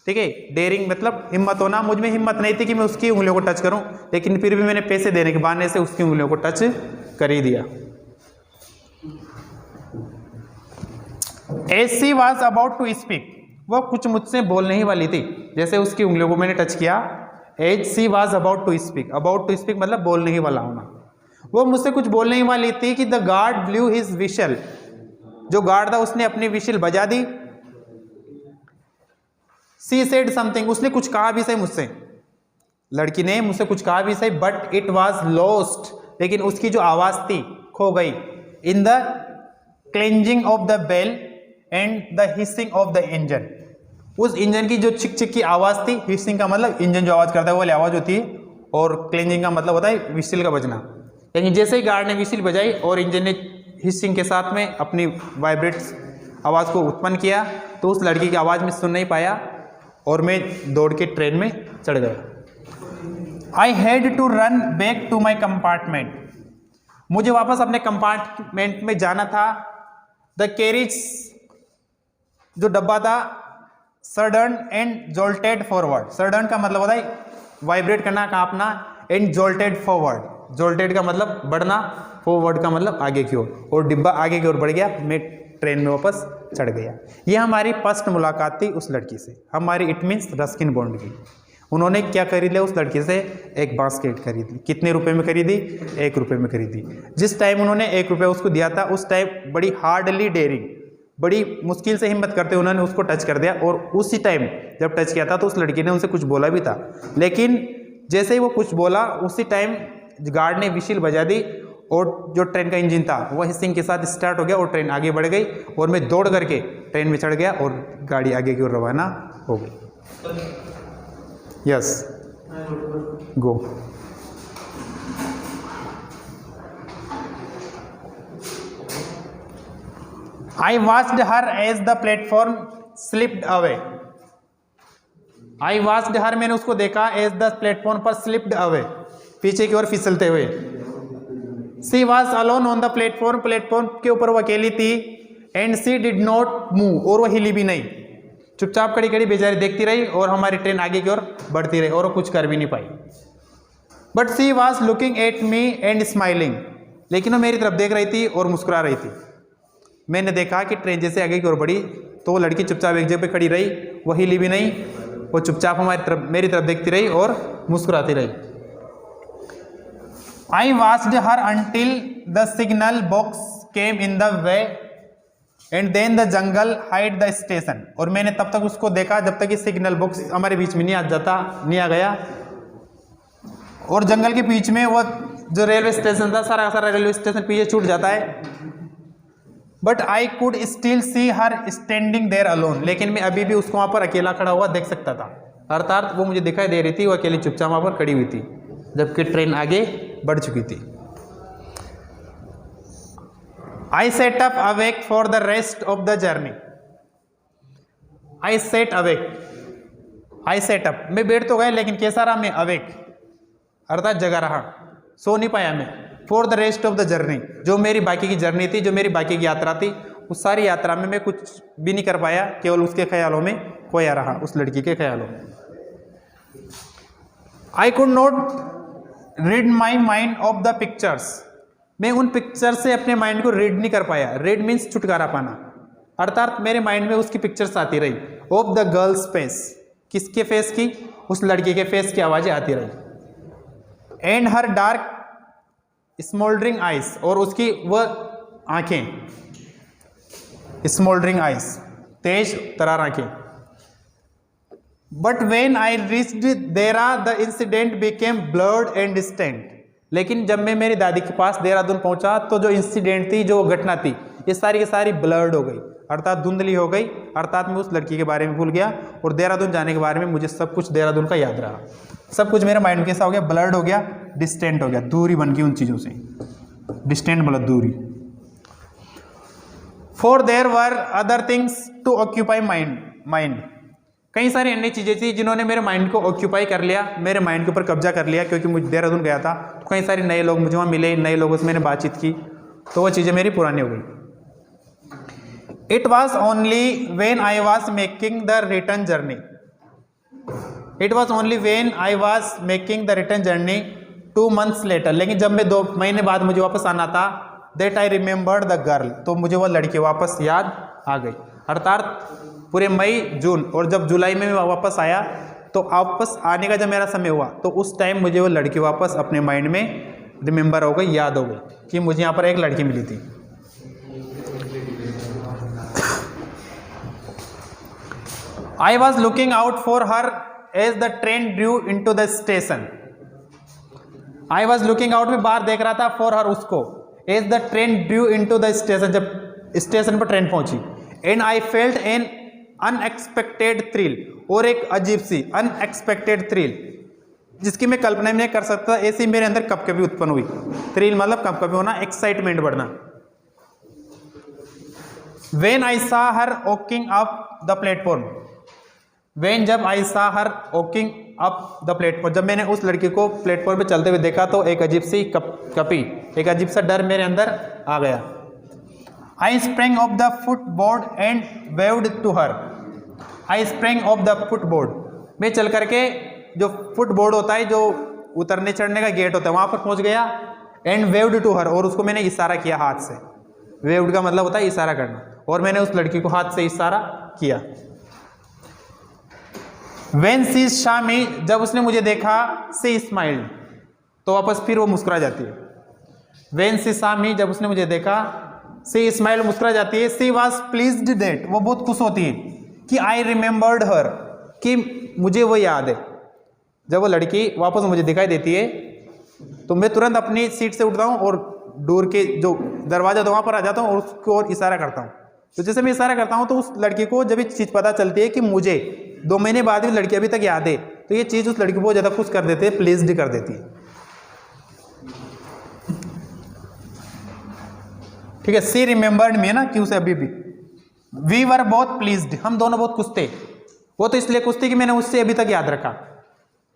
ठीक है, डेयरिंग मतलब हिम्मत होना, मुझ में हिम्मत नहीं थी कि मैं उसकी उंगलियों को टच करूं, लेकिन फिर भी मैंने पैसे देने के बहाने से उसकी उंगलियों को टच कर ही दिया। As she was about to speak, वो कुछ मुझसे बोलने ही वाली थी, जैसे उसकी उंगलियों को मैंने टच किया। As she was about to speak, about to speak मतलब बोलने ही वाला होना, वो मुझसे कुछ बोलने ही वाली थी कि the guard blew his we shall, जो गार्ड था उसने अपनी विशल बजा दी। सी सेड समथिंग, उसने कुछ कहा भी सही मुझसे, लड़की ने मुझसे कुछ कहा भी सही, बट इट वॉज लॉस्ट, लेकिन उसकी जो आवाज थी खो गई। In the clanging of the bell and the hissing of the engine, उस इंजन की जो चिक चिक की आवाज थी, हिसिंग का मतलब इंजन जो आवाज करता है वो वाली आवाज होती है, और क्लेंजिंग का मतलब होता है विसिल का बजना। लेकिन जैसे ही गार्ड ने विसिल बजाई और इंजन ने हिसिंग के साथ में अपनी वाइब्रेट्स आवाज को उत्पन्न किया, तो उस लड़की की आवाज में सुन नहीं पाया और मैं दौड़ के ट्रेन में चढ़ गया। I had to run back to my compartment, मुझे वापस अपने कंपार्टमेंट में जाना था। द कैरिज, जो डब्बा था, sudden and jolted forward, sudden का मतलब होता है वाइब्रेट करना, कांपना, एंड जोल्टेड फॉरवर्ड, जोल्टेड का मतलब बढ़ना, फॉरवर्ड का मतलब आगे की ओर, और डिब्बा आगे की ओर बढ़ गया, मैं ट्रेन में वापस चढ़ गया। ये हमारी फर्स्ट मुलाकात थी उस लड़की से, हमारी इट मीन्स रस्किन बॉन्ड की। उन्होंने क्या खरीद लिया उस लड़की से? एक बास्केट खरीदी। कितने रुपए में खरीदी? 1 रुपये में खरीदी। जिस टाइम उन्होंने 1 रुपये उसको दिया था, उस टाइम बड़ी हार्डली डेयरिंग, बड़ी मुश्किल से हिम्मत करते उन्होंने उसको टच कर दिया, और उसी टाइम जब टच किया था तो उस लड़की ने उनसे कुछ बोला भी था, लेकिन जैसे ही वो कुछ बोला उसी टाइम गार्ड ने विशिल बजा दी, और जो ट्रेन का इंजन था वो हिसिंग के साथ स्टार्ट हो गया, और ट्रेन आगे बढ़ गई, और मैं दौड़ करके ट्रेन में चढ़ गया, और गाड़ी आगे की ओर रवाना हो गई। Yes, go. I watched her as the platform slipped away. I watched her, मैंने उसको देखा, as the platform पर slipped away, पीछे की ओर फिसलते हुए। She was alone on the platform, platform के ऊपर वो अकेली थी, and she did not move, और वो हिली भी नहीं, चुपचाप खड़ी खड़ी बेचारी देखती रही, और हमारी ट्रेन आगे की ओर बढ़ती रही, और वो कुछ कर भी नहीं पाई। But she was looking at me and smiling, लेकिन वो मेरी तरफ देख रही थी और मुस्कुरा रही थी। मैंने देखा कि ट्रेन जैसे आगे की ओर बढ़ी तो वो लड़की चुपचाप एक जगह पे खड़ी रही, वो हिली भी नहीं, वो चुपचाप हमारी तरफ, मेरी तरफ देखती रही और मुस्कुराती रही। I watched her until the signal box came in the way and then the jungle hid the station, और मैंने तब तक उसको देखा जब तक कि सिग्नल बॉक्स हमारे बीच में नहीं आ गया, और जंगल के बीच में वो जो रेलवे स्टेशन था, सारा सारा रेलवे स्टेशन पीछे छूट जाता है। But I could still see her standing there alone, लेकिन मैं अभी भी उसको वहाँ पर अकेला खड़ा हुआ देख सकता था, अर्थात वो मुझे दिखाई दे रही थी, वो अकेली चुपचाप वहाँ पर खड़ी हुई थी, जबकि ट्रेन आगे बढ़ चुकी थी। I sat up awake for the rest of the journey. I sat awake, I sat up, मैं बैठ तो गया लेकिन कैसा रहा? मैं अवेक, अर्थात जगा रहा, सो नहीं पाया मैं। For the rest of the journey, जो मेरी बाकी की जर्नी थी, जो मेरी बाकी की यात्रा थी, उस सारी यात्रा में मैं कुछ भी नहीं कर पाया, केवल उसके ख्यालों में खोया रहा, उस लड़की के ख्यालों में। आई could not read my mind of the pictures, मैं उन पिक्चर से अपने माइंड को रीड नहीं कर पाया। रीड मीन्स छुटकारा पाना, अर्थात मेरे माइंड में उसकी पिक्चर्स आती रही। ऑफ द गर्ल्स फेस, किसके फेस की? उस लड़की के फेस की आवाज़ें आती रही। And her dark smouldering ice, और उसकी वह आंखें, स्मोल्डरिंग आइस, तेज तरार आंखें। बट वेन आई रीच्ड देरा the incident became blurred and distant, लेकिन जब मैं मेरी दादी के पास देहरादून पहुंचा तो जो इंसिडेंट थी, जो घटना थी, ये सारी की सारी ब्लर्ड हो गई, अर्थात धुंधली हो गई, अर्थात मैं उस लड़की के बारे में भूल गया, और देहरादून जाने के बारे में मुझे सब कुछ देहरादून का याद रहा। सब कुछ मेरे माइंड में कैसा हो गया? ब्लर्ड हो गया, डिस्टेंट हो गया, दूरी बन गई उन चीज़ों से, डिस्टेंट मतलब दूरी। For there were other things to occupy mind, कई सारी अन्य चीज़ें थी जिन्होंने मेरे माइंड को ऑक्यूपाई कर लिया, मेरे माइंड के ऊपर कब्जा कर लिया, क्योंकि मुझे देहरादून गया था तो कई सारे नए लोग मुझे वहाँ मिले, नए लोगों से मैंने बातचीत की, तो वो चीज़ें मेरी पुरानी हो गई। It was only when I was making the return journey, it was only when I was making the return journey 2 months later, लेकिन जब मैं 2 महीने बाद मुझे वापस आना था, that I remembered the girl, तो मुझे वह लड़की वापस याद आ गई। अर्थात पूरे मई जून, और जब जुलाई में मैं वापस आया तो वापस आने का जब मेरा समय हुआ तो उस टाइम मुझे वो लड़की वापस अपने माइंड में रिमेंबर हो गई, याद हो गई कि मुझे यहाँ पर एक लड़की मिली थी। I was looking out for her as the train drew in to the station, I was looking out में बाहर देख रहा था, फॉर हर उसको, as the train drew in to the station, जब स्टेशन पर ट्रेन पहुंची। And I felt an unexpected thrill, और एक अजीब सी अनएक्सपेक्टेड थ्रिल जिसकी मैं कल्पना नहीं कर सकता, ऐसी मेरे अंदर कब कभी उत्पन्न हुई। थ्रिल मतलब कब कभी होना, एक्साइटमेंट बढ़ना। When I saw her walking up the platform, when जब I saw her walking up the platform. जब मैंने उस लड़की को प्लेटफॉर्म पे चलते हुए देखा तो एक अजीब सी कपी, एक अजीब सा डर मेरे अंदर आ गया। I spring off the footboard and waved to her. I spring off the footboard, मैं चल करके जो फुटबोर्ड होता है, जो उतरने चढ़ने का गेट होता है, वहां पर पहुंच गया। एंड वेव्ड टू हर, और उसको मैंने इशारा किया हाथ से। वेव्ड का मतलब होता है इशारा करना, और मैंने उस लड़की को हाथ से इशारा किया। When she saw me, जब उसने मुझे देखा, she smiled, तो वापस फिर वो मुस्कुरा जाती है। When she saw me, जब उसने मुझे देखा, she smiled, मुस्कुरा जाती है। She was pleased that, वो बहुत खुश होती है कि I remembered her, कि मुझे वो याद है। जब वो लड़की वापस मुझे दिखाई देती है तो मैं तुरंत अपनी सीट से उठता हूँ और डोर के जो दरवाजा होता है वहाँ पर आ जाता हूँ और उसको और इशारा करता हूँ। तो जैसे मैं इशारा करता हूँ तो उस लड़की को जब ये चीज़ पता चलती है कि मुझे 2 महीने बाद भी लड़की अभी तक याद है, तो ये चीज़ उस लड़की को बहुत ज़्यादा खुश कर देती है, प्लीज्ड कर देती है। ठीक है, सी रिमेंबर्ड मी है ना, कि उसे अभी भी। वी वर बोथ प्लीज्ड, हम दोनों बहुत खुश थे। वो तो इसलिए खुश थी कि मैंने उससे अभी तक याद रखा,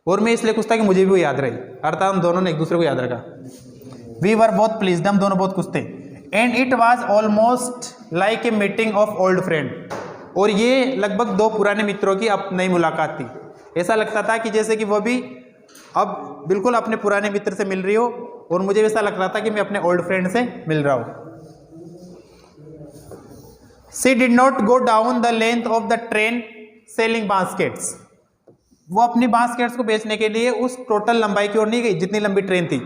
और मैं इसलिए खुश था कि मुझे भी वो याद रही, अर्थात हम दोनों ने एक दूसरे को याद रखा। वी वर बोथ प्लीज्ड, हम दोनों बहुत खुश थे। And it was almost like a meeting of old friend, और ये लगभग 2 पुराने मित्रों की अब नई मुलाकात थी। ऐसा लगता था कि जैसे कि वो भी अब बिल्कुल अपने पुराने मित्र से मिल रही हो, और मुझे ऐसा लग रहा था कि मैं अपने ओल्ड फ्रेंड से मिल रहा हूँ। She did not go down the length of the train selling baskets, वो अपनी बास्केट्स को बेचने के लिए उस टोटल लंबाई की ओर नहीं गई जितनी लंबी ट्रेन थी।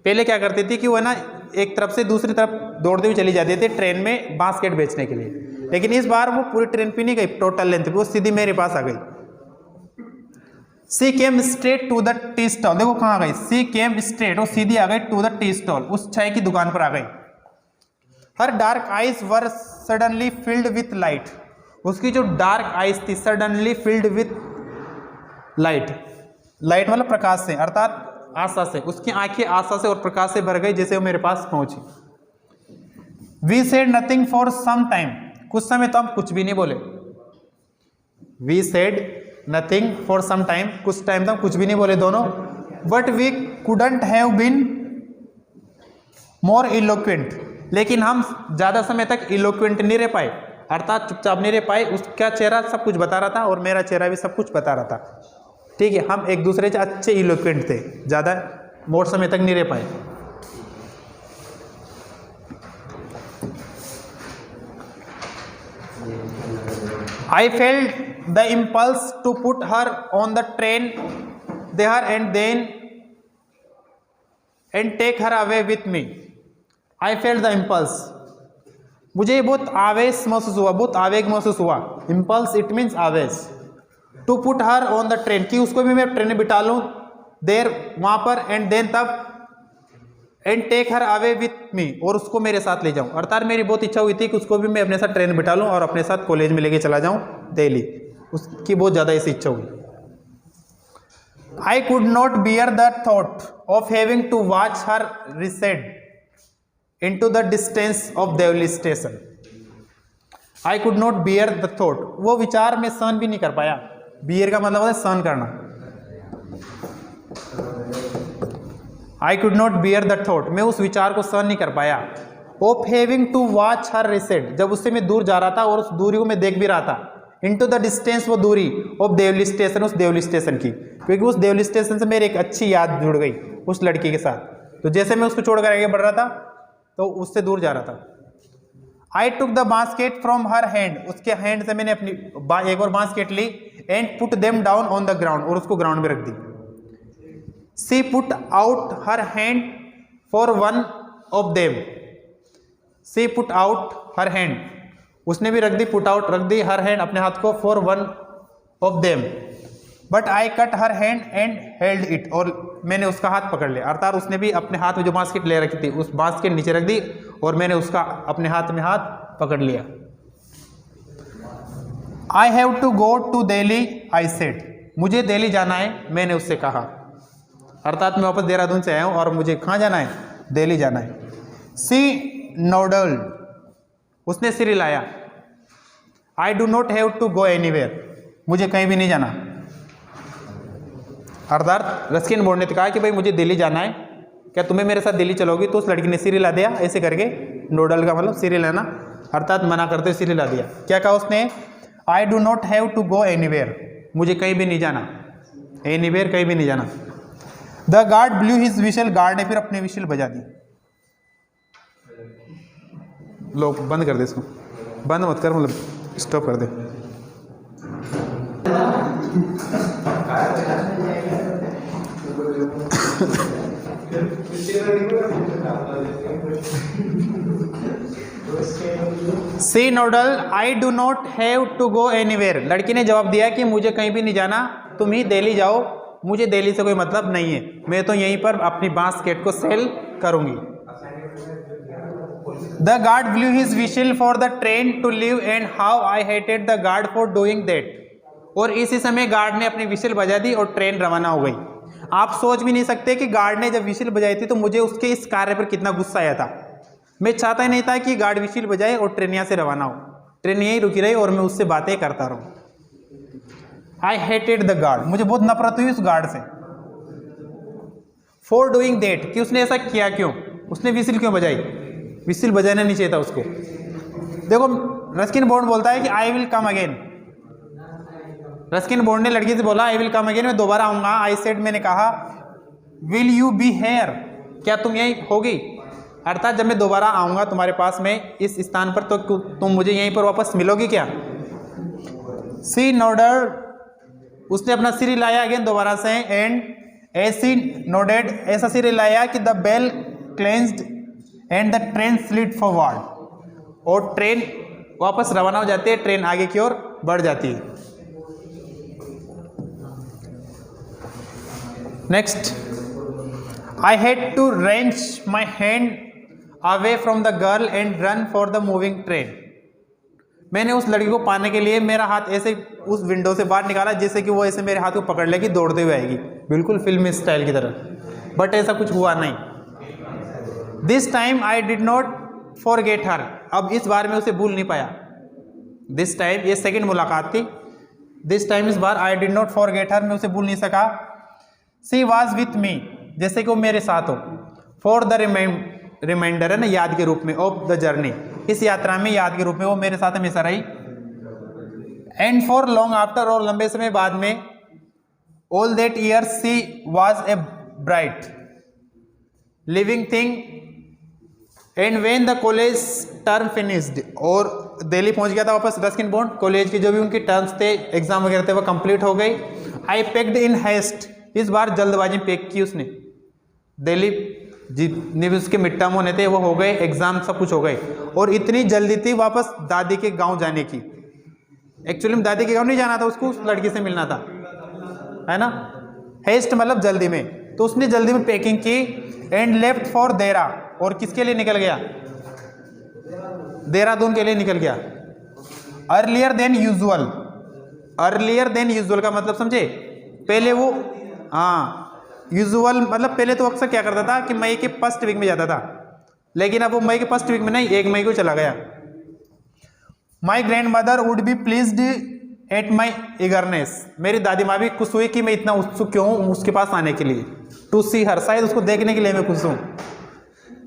पहले क्या करती थी कि वो ना एक तरफ से दूसरी तरफ दौड़ते हुए चली जाती थी ट्रेन में बास्केट बेचने के लिए, लेकिन इस बार वो पूरी ट्रेन पे नहीं गई टोटल लेंथ पे, वो सीधी मेरे पास आ गई। She came straight to the tea stall, देखो कहाँ आ गई, सी केम स्ट्रेट, वो सीधी आ गई टू द टी स्टॉल, उस चाय की दुकान पर आ गई। Her dark eyes were suddenly filled with light, उसकी जो डार्क आइज थी suddenly filled with light, light मतलब प्रकाश से, अर्थात आशा से, उसकी आंखें आशा से और प्रकाश से भर गई जैसे वो मेरे पास पहुंची। We said nothing for some time, कुछ समय तो हम कुछ भी नहीं बोले। We said nothing for some time, कुछ टाइम तो हम कुछ भी नहीं बोले दोनों। But we couldn't have been more eloquent, लेकिन हम ज्यादा समय तक इलोक्वेंट नहीं रह पाए, अर्थात चुपचाप नहीं रह पाए। उसका चेहरा सब कुछ बता रहा था और मेरा चेहरा भी सब कुछ बता रहा था। ठीक है, हम एक दूसरे से अच्छे इलोक्वेंट थे, ज्यादा मोर समय तक नहीं रह पाए। I felt the impulse to put her on the train there and then and take her away with me. I felt the impulse. मुझे बहुत आवेश महसूस हुआ, बहुत आवेग महसूस हुआ। Impulse it means आवेश। To put her on the train, कि उसको भी मैं ट्रेन में बिठा लूँ देर वहाँ पर, and then तब and take her away with me, और उसको मेरे साथ ले जाऊं। अर्थात मेरी बहुत इच्छा हुई थी कि उसको भी मैं अपने साथ ट्रेन बिठा लूं और अपने साथ कॉलेज में लेके चला जाऊं दिल्ली, उसकी बहुत ज़्यादा ऐसी इच्छा हुई। I could not bear the thought of having to watch her recede into the distance of Deoli station. I could not bear the thought, वो विचार में सहन भी नहीं कर पाया। बियर का मतलब है सहन करना। आई could not bear the thought, मैं उस विचार को सहन नहीं कर पाया। Of having to watch her रिसेड, जब उससे मैं दूर जा रहा था और उस दूरी को मैं देख भी रहा था। इनटू द डिस्टेंस, वो दूरी, ऑफ देवली स्टेशन, उस देवली स्टेशन की, क्योंकि उस देवली स्टेशन से मेरी एक अच्छी याद जुड़ गई उस लड़की के साथ। तो जैसे मैं उसको छोड़कर आगे बढ़ रहा था तो उससे दूर जा रहा था। I took the basket from her hand, उसके हैंड से मैंने अपनी एक और बास्केट ली। And put them down on the ground, और उसको ग्राउंड में रख दी। She put out her hand for one of them, she put out her hand, उसने भी रख दी, पुट आउट रख दी, हर हैंड अपने हाथ को, for one of them. But I cut her hand and held it, और मैंने उसका हाथ पकड़ लिया। अर्थात उसने भी अपने हाथ में जो बास्केट ले रखी थी उस बास्केट नीचे रख दी और मैंने उसका अपने हाथ में हाथ पकड़ लिया। I have to go to Delhi, I said, मुझे दिल्ली जाना है, मैंने उससे कहा। अर्थात मैं वापस देहरादून से आया हूं और मुझे कहाँ जाना है, दिल्ली जाना है। सी नोडल, उसने सिर हिलाया। I do not have to go anywhere, मुझे कहीं भी नहीं जाना। अर्थात रस्किन बॉन्ड ने कहा कि भाई मुझे दिल्ली जाना है, क्या तुम्हें मेरे साथ दिल्ली चलोगी? तो उस लड़की ने सिर हिला दिया ऐसे करके, नोडल का मतलब सिर हिलाना, अर्थात मना करते सिर हिला दिया। क्या कहा उसने? I do not have to go anywhere, मुझे कहीं भी नहीं जाना, एनीवेयर कहीं भी नहीं जाना। The guard blew his we shall, guard ने फिर अपनी विशल बजा दी। लो बंद कर दे इसको, बंद मत कर, मतलब स्टॉप कर दे। She nodded I do not have to go anywhere, लड़की ने जवाब दिया कि मुझे कहीं भी नहीं जाना, तुम ही दिल्ली जाओ, मुझे दिल्ली से कोई मतलब नहीं है, मैं तो यहीं पर अपनी बास्केट को सेल करूंगी। The guard blew his whistle for the train to leave and how I hated the guard for doing that, और इसी समय गार्ड ने अपनी विशल बजा दी और ट्रेन रवाना हो गई। आप सोच भी नहीं सकते कि गार्ड ने जब विशल बजाई थी तो मुझे उसके इस कार्य पर कितना गुस्सा आया था। मैं चाहता ही नहीं था कि गार्ड विशल बजाए और ट्रेन यहाँ से रवाना हो, ट्रेन यहीं रुकी रही और मैं उससे बातें करता रहूं। आई हेटेड द गार्ड, मुझे बहुत नफरत हुई उस गार्ड से। फॉर डूइंग दैट, कि उसने ऐसा किया क्यों, उसने विशल क्यों बजाई, विशल बजाना नहीं चाहिए था उसको। देखो रस्किन बॉन्ड बोलता है कि I will come again, Ruskin bond ने लड़की से बोला आई विल कम अगेन, मैं दोबारा आऊंगा। आई सेड, मैंने कहा। विल यू बी हेयर, क्या तुम यहीं होगी, अर्थात जब मैं दोबारा आऊंगा तुम्हारे पास में इस स्थान पर तो तुम मुझे यहीं पर वापस मिलोगी क्या? सी नोडर, उसने अपना सिर हिलाया अगेन दोबारा से, एंड ऐसी नोडेड, ऐसा सिर हिलाया कि the bell clanged and the train slid forward, और ट्रेन वापस रवाना हो जाती है, ट्रेन आगे की ओर बढ़ जाती है। Next, I had to wrench my hand away from the girl and run for the moving train, मैंने उस लड़की को पाने के लिए मेरा हाथ ऐसे उस विंडो से बाहर निकाला जैसे कि वो ऐसे मेरे हाथ को पकड़ लेगी, दौड़ते हुए आएगी, बिल्कुल फिल्मी स्टाइल की तरह, बट ऐसा कुछ हुआ नहीं। This time I did not forget हर, अब इस बार मैं उसे भूल नहीं पाया। दिस टाइम, ये सेकेंड मुलाकात थी। दिस टाइम, इस बार, I did not forget her, मैं उसे भूल नहीं सका। सी वॉज विथ मी, जैसे कि वो मेरे साथ हो। फॉर द रिमाइंडर है ना, याद के रूप में, ऑफ द जर्नी, इस यात्रा में याद के रूप में वो मेरे साथ हमेशा रही। एंड फॉर लॉन्ग आफ्टर, और लंबे समय बाद में, all that year she was a bright living thing, and when the college term finished, और दिल्ली पहुंच गया था वापस रस्किन बॉन्ड, कॉलेज की जो भी उनकी टर्म्स थे, एग्जाम वगैरह थे, वो कंप्लीट हो गई। आई पैक्ड इन हेस्ट, इस बार जल्दबाजी पैक की उसने, दिल्ली जितने भी उसके मिड टर्म होने थे वो हो गए, एग्जाम सब कुछ हो गए, और इतनी जल्दी थी वापस दादी के गांव जाने की। एक्चुअली में दादी के गांव नहीं जाना था उसको, उस लड़की से मिलना था, है ना। हेस्ट मतलब जल्दी में, तो उसने जल्दी में पैकिंग की। एंड लेफ्ट फॉर देरा, और किसके लिए निकल गया? देहरादून के लिए निकल गया। Earlier than usual, earlier than usual का मतलब समझे, पहले वो, हाँ यूजुअल मतलब पहले तो अक्सर क्या करता था कि मई के फर्स्ट वीक में जाता था, लेकिन अब वो मई के फर्स्ट वीक में नहीं, 1 मई को चला गया। My grand mother would be pleased at my eagerness, मेरी दादी माँ भी खुश हुई कि मैं इतना उत्सुक क्यों हूँ उसके पास आने के लिए। टू सी हर, शायद उसको देखने के लिए मैं खुश हूँ।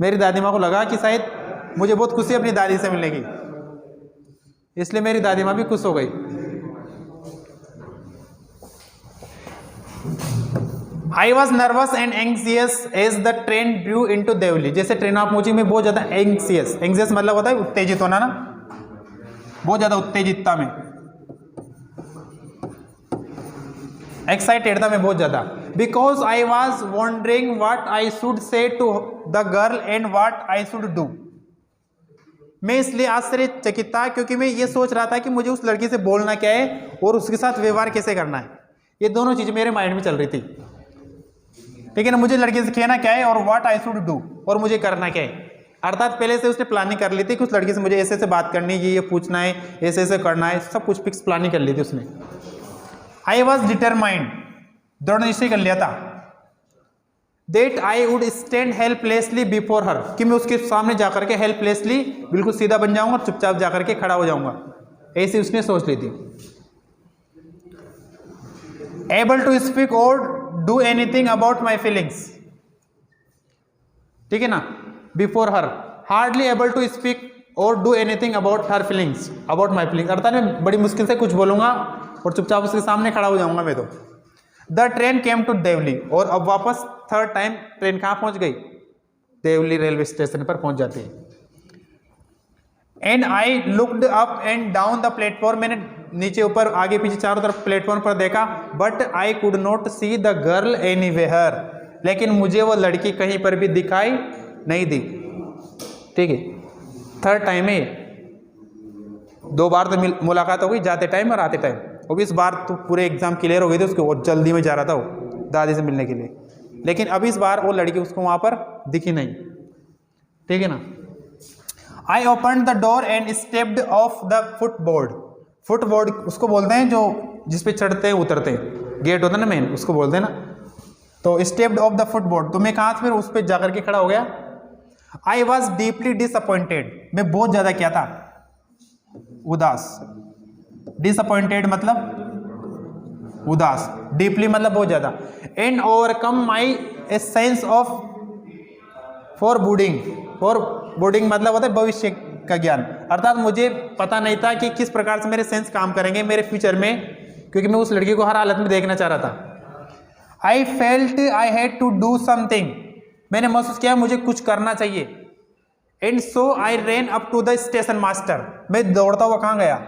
मेरी दादी माँ को लगा कि शायद मुझे बहुत खुशी है अपनी दादी से मिलने की, इसलिए मेरी दादी माँ भी खुश हो गई। I was nervous and anxious as the train drew in to Deoli, जैसे ट्रेन आप पहुंची मैं बहुत ज्यादा एंग्जियस, एंग्जियस मतलब होता है उत्तेजित होना ना, बहुत ज्यादा उत्तेजितता में, एक्साइटेड था मैं बहुत ज्यादा। Because I was wondering what I should say to the girl and what I should do, मैं इसलिए आश्चर्यचकित था क्योंकि मैं ये सोच रहा था कि मुझे उस लड़की से बोलना क्या है और उसके साथ व्यवहार कैसे करना है, ये दोनों चीजें मेरे माइंड में चल रही थी। ठीक है ना, मुझे लड़के से कहना क्या है और व्हाट आई शुड डू, और मुझे करना क्या है, अर्थात पहले से उसने प्लानिंग कर ली थी कि उस लड़की से मुझे ऐसे ऐसे बात करनी है, ये पूछना है, ऐसे ऐसे करना है, सब कुछ फिक्स प्लानिंग कर ली थी उसने। आई वॉज डिटरमाइंड, दृढ़ निश्चय कर लिया था। That I would stand helplessly before her, कि मैं उसके सामने जाकर के हेल्पलेसली बिल्कुल सीधा बन जाऊंगा, चुपचाप जाकर के खड़ा हो जाऊंगा, ऐसी उसने सोच ली थी। एबल टू स्पीक और do anything about my feelings, ठीक है ना, before her, hardly able to speak और do anything about her feelings, about my feelings, अर्थात मैं बड़ी मुश्किल से कुछ बोलूंगा और चुपचाप उसके सामने खड़ा हो जाऊंगा मैं तो। The train came to Deoli, और अब वापस थर्ड टाइम ट्रेन कहाँ पहुंच गई, देवली रेलवे स्टेशन पर पहुंच जाती है। And I looked up and down the platform, मैंने नीचे ऊपर आगे पीछे चारों तरफ प्लेटफॉर्म पर देखा, but I could not see the girl anywhere, लेकिन मुझे वो लड़की कहीं पर भी दिखाई नहीं दी, ठीक है। थर्ड टाइम है, 2 बार तो मुलाकात हो गई, जाते टाइम और आते टाइम, और इस बार तो पूरे एग्जाम क्लियर हो गए थे उसके, और जल्दी में जा रहा था वो दादी से मिलने के लिए, लेकिन अब इस बार वो लड़की उसको वहां पर दिखी नहीं, ठीक है ना। I open the door and stepped of the footboard, footboard उसको बोलते हैं जो जिसपे चढ़ते हैं उतरते हैं, गेट होता है ना मेन, उसको बोलते हैं ना। तो स्टेप्ड ऑफ द फुटबोर्ड, तो मैं कहाँ फिर उस पर जाकर के खड़ा हो गया। आई वॉज डीपली डिसअपॉइंटेड, मैं बहुत ज्यादा क्या था, उदास। डिसअपॉइंटेड मतलब उदास, डीपली मतलब बहुत ज्यादा। And overcome my a sense of foreboding, foreboding मतलब होता है भविष्य का ज्ञान, अर्थात मुझे पता नहीं था कि किस प्रकार से मेरे सेंस काम करेंगे मेरे फ्यूचर में, क्योंकि मैं उस लड़की को हर हालत में देखना चाह रहा था। I felt I had to do something, मैंने महसूस किया मुझे कुछ करना चाहिए। And so I ran up to the station master, मैं दौड़ता हुआ कहाँ गया,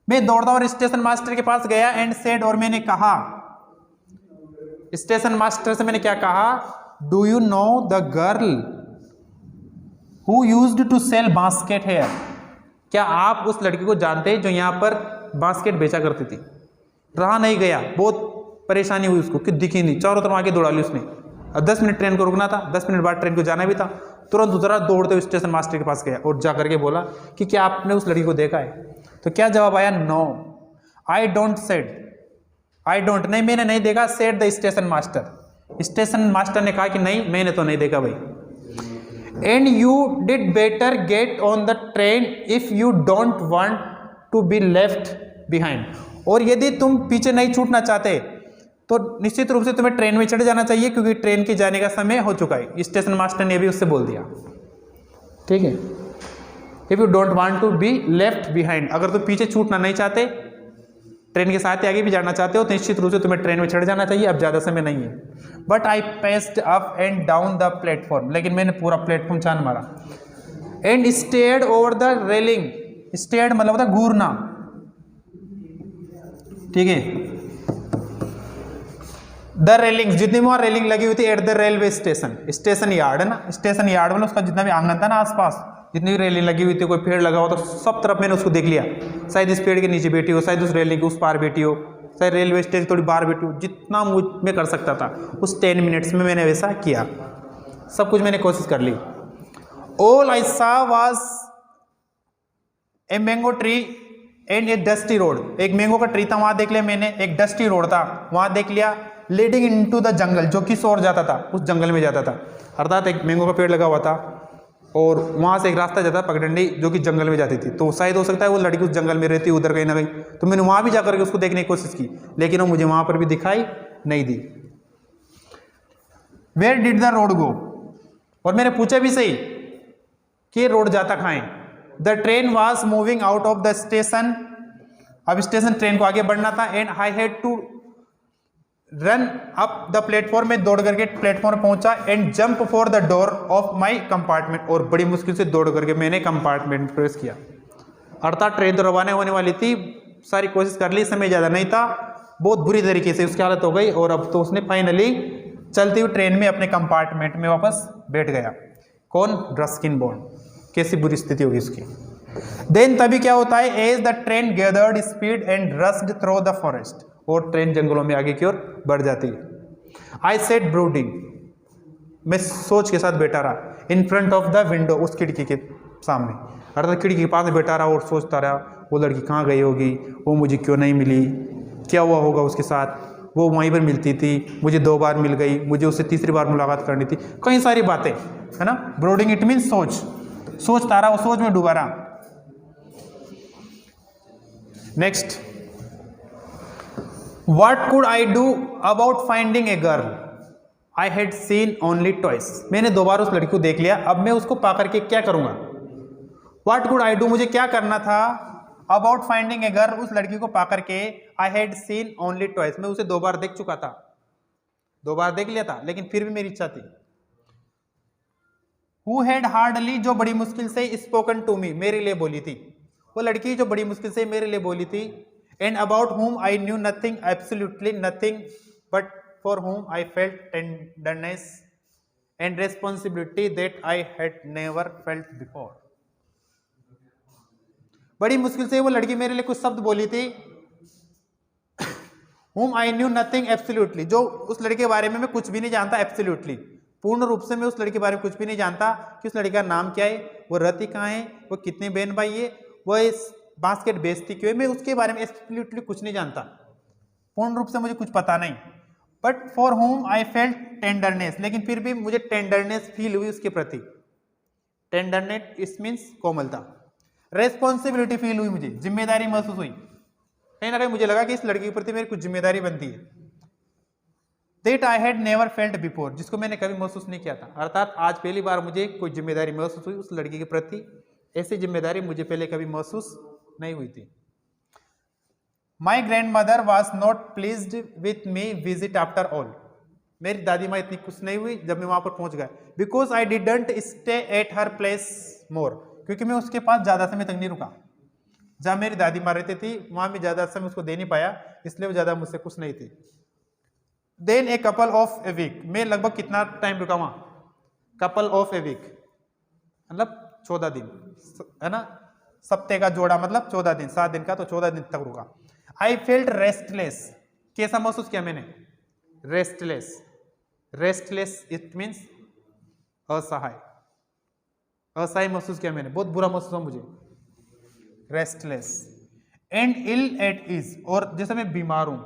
मैं दौड़ता हुआ स्टेशन मास्टर के पास गया। एंड सेड, और मैंने कहा, स्टेशन मास्टर से मैंने क्या कहा, do you know the girl who used to sell basket here, क्या आप उस लड़की को जानते हैं जो यहाँ पर बास्केट बेचा करती थी। रहा नहीं गया, बहुत परेशानी हुई उसको कि दिखी नहीं, चारों तरफ आगे दौड़ा ली उसने। अब 10 मिनट ट्रेन को रुकना था, 10 मिनट बाद ट्रेन को जाना भी था, तुरंत उतरा, दौड़ते हुए स्टेशन मास्टर के पास गया और जा करके बोला कि क्या आपने उस लड़की को देखा है। तो क्या जवाब आया, no I don't said, I don't नहीं मैंने नहीं देखा, said the station master, station master ने कहा कि नहीं मैंने तो नहीं देखा भाई। And you did better get on the train if you don't want to be left behind, और यदि तुम पीछे नहीं छूटना चाहते तो निश्चित रूप से तुम्हें ट्रेन में चढ़ जाना चाहिए, क्योंकि ट्रेन के जाने का समय हो चुका है। स्टेशन मास्टर ने भी उससे बोल दिया, ठीक है। If you don't want to be left behind, अगर तुम पीछे छूटना नहीं चाहते, ट्रेन के साथ आगे भी जाना चाहते हो, तो निश्चित रूप से तुम्हें ट्रेन में चढ़ जाना चाहिए, अब ज़्यादा समय नहीं है। But I paced up and down the platform, लेकिन मैंने पूरा प्लेटफॉर्म छान मारा। And stared over the railing, stared मतलब होता है घूरना, ठीक है। द रेलिंग, जितनी वहां रेलिंग लगी हुई थी at the railway station, station yard है ना, स्टेशन यार्ड मतलब उसका जितना भी आंगन था ना आसपास, जितनी भी रेलिंग लगी हुई थी, कोई पेड़ लगा हो तो सब तरफ मैंने उसको देख लिया। शायद इस पेड़ के नीचे बैठी हो, शायद उस रेलिंग के उस पार बैठी हो, शायद रेलवे स्टेशन थोड़ी बाहर बैठी हो, जितना मुझ में कर सकता था उस 10 मिनट्स में मैंने वैसा किया, सब कुछ मैंने कोशिश कर ली। ऑल आई सा was a mango tree and A dusty road, एक मैंगो का ट्री था वहां देख लिया मैंने, एक डस्टी रोड था वहां देख लिया, लीडिंग इनटू द जंगल, जो किस ओर जाता था, उस जंगल में जाता था, अर्थात एक मैंगो का पेड़ लगा हुआ था और वहां से एक रास्ता जाता पगडंडी जो कि जंगल में जाती थी। तो शायद हो सकता है वो लड़की उस जंगल में रहती उधर कहीं ना कहीं, तो मैंने वहां भी जाकर के उसको देखने की कोशिश की, लेकिन वो मुझे वहां पर भी दिखाई नहीं दी। वेयर डिड द रोड गो, और मैंने पूछा भी सही कि रोड जाता कहाँ है। The train was moving out of the station, अब स्टेशन ट्रेन को आगे बढ़ना था। And I had to run up the platform, में दौड़ करके प्लेटफॉर्म पहुंचा। And jump for the door of my compartment, और बड़ी मुश्किल से दौड़ करके मैंने कंपार्टमेंट में प्रवेश किया। अर्थात ट्रेन तो रवाना होने वाली थी, सारी कोशिश कर ली, समय ज़्यादा नहीं था, बहुत बुरी तरीके से उसकी हालत हो गई, और अब तो उसने फाइनली चलती हुई ट्रेन में अपने कंपार्टमेंट में वापस बैठ गया। कौन? Ruskin bond. कैसी बुरी स्थिति होगी उसकी। देन तभी क्या होता है, as the train gathered speed and rushed through the forest, और ट्रेन जंगलों में आगे की ओर बढ़ जाती है। आई सेड ब्रूडिंग, मैं सोच के साथ बैठा रहा। In front of the window, उस खिड़की के सामने, अर्थात खिड़की के पास में बैठा रहा और सोचता रहा वो लड़की कहाँ गई होगी, वो मुझे क्यों नहीं मिली, क्या हुआ होगा उसके साथ, वो वहीं पर मिलती थी, मुझे 2 बार मिल गई, मुझे उससे तीसरी बार मुलाकात करनी थी, कई सारी बातें है ना। ब्रोडिंग इट मीन्स सोच, सोचता रहा, वो सोच में डूबा रहा। Next, What could I do about finding a girl I had seen only twice? मैंने 2 बार उस लड़की को देख लिया, अब मैं उसको पा करके क्या करूंगा? What could I do? मुझे क्या करना था? About finding a girl, उस लड़की को पा करके I had seen only twice, मैं उसे 2 बार देख चुका था, 2 बार देख लिया था, लेकिन फिर भी मेरी इच्छा थी। Who had hardly, जो बड़ी मुश्किल से spoken to me, मेरे लिए बोली थी, वो लड़की जो बड़ी मुश्किल से मेरे लिए बोली थी। And about whom I knew nothing, absolutely nothing, but for whom I felt tenderness and responsibility that I had never felt before. बड़ी मुश्किल से वो लड़की मेरे लिए कुछ शब्द बोली थी। Whom I knew nothing absolutely, जो उस लड़के के बारे में मैं कुछ भी नहीं जानता, absolutely, पूर्ण रूप से मैं उस लड़के के बारे में कुछ भी नहीं जानता कि उस लड़के का नाम क्या है, वो रहती कहाँ है, वो कितने बहन भाई है, वो इस बास्केट बेचती क्यों है, मैं उसके बारे में एब्सोल्युटली कुछ नहीं जानता, पूर्ण रूप से मुझे कुछ पता नहीं। But for home I felt tenderness, लेकिन फिर भी मुझे टेंडरनेस फील हुई उसके प्रति। टेंडरनेस इस मीन्स कोमलता। रेस्पॉन्सिबिलिटी फील हुई, मुझे जिम्मेदारी महसूस हुई, कहीं ना कहीं मुझे लगा कि इस लड़की के प्रति मेरी कुछ जिम्मेदारी बनती है। That I had never felt before, जिसको मैंने कभी महसूस नहीं किया था, अर्थात आज पहली बार मुझे कोई जिम्मेदारी महसूस हुई उस लड़की के प्रति। ऐसी जिम्मेदारी मुझे पहले कभी महसूस नहीं हुई थी। My grand mother was not pleased with me visit after all, मेरी दादी माँ इतनी खुश नहीं हुई जब मैं वहां पर पहुंच गया। Because I didn't stay at her place more, क्योंकि मैं उसके पास ज्यादा समय तक नहीं रुका, जहां मेरी दादी माँ रहती थी वहां मैं ज्यादा समय उसको दे नहीं पाया, इसलिए वो ज्यादा मुझसे खुश नहीं थी। Then a couple of a week, मैं लगभग कितना टाइम रुका वहां, कपल ऑफ ए वीक मतलब 14 दिन है ना, सप्ते का जोड़ा मतलब 14 दिन, 7 दिन का, तो 14 दिन तक रुका। आई फेल्ट रेस्टलेस, कैसा महसूस किया मैंने? रेस्टलेस, रेस्टलेस इट मीन्स असहाय, असहाय महसूस किया मैंने, बहुत बुरा महसूस हुआ मुझे, restless. And ill at ease, और जैसे मैं बीमार हूं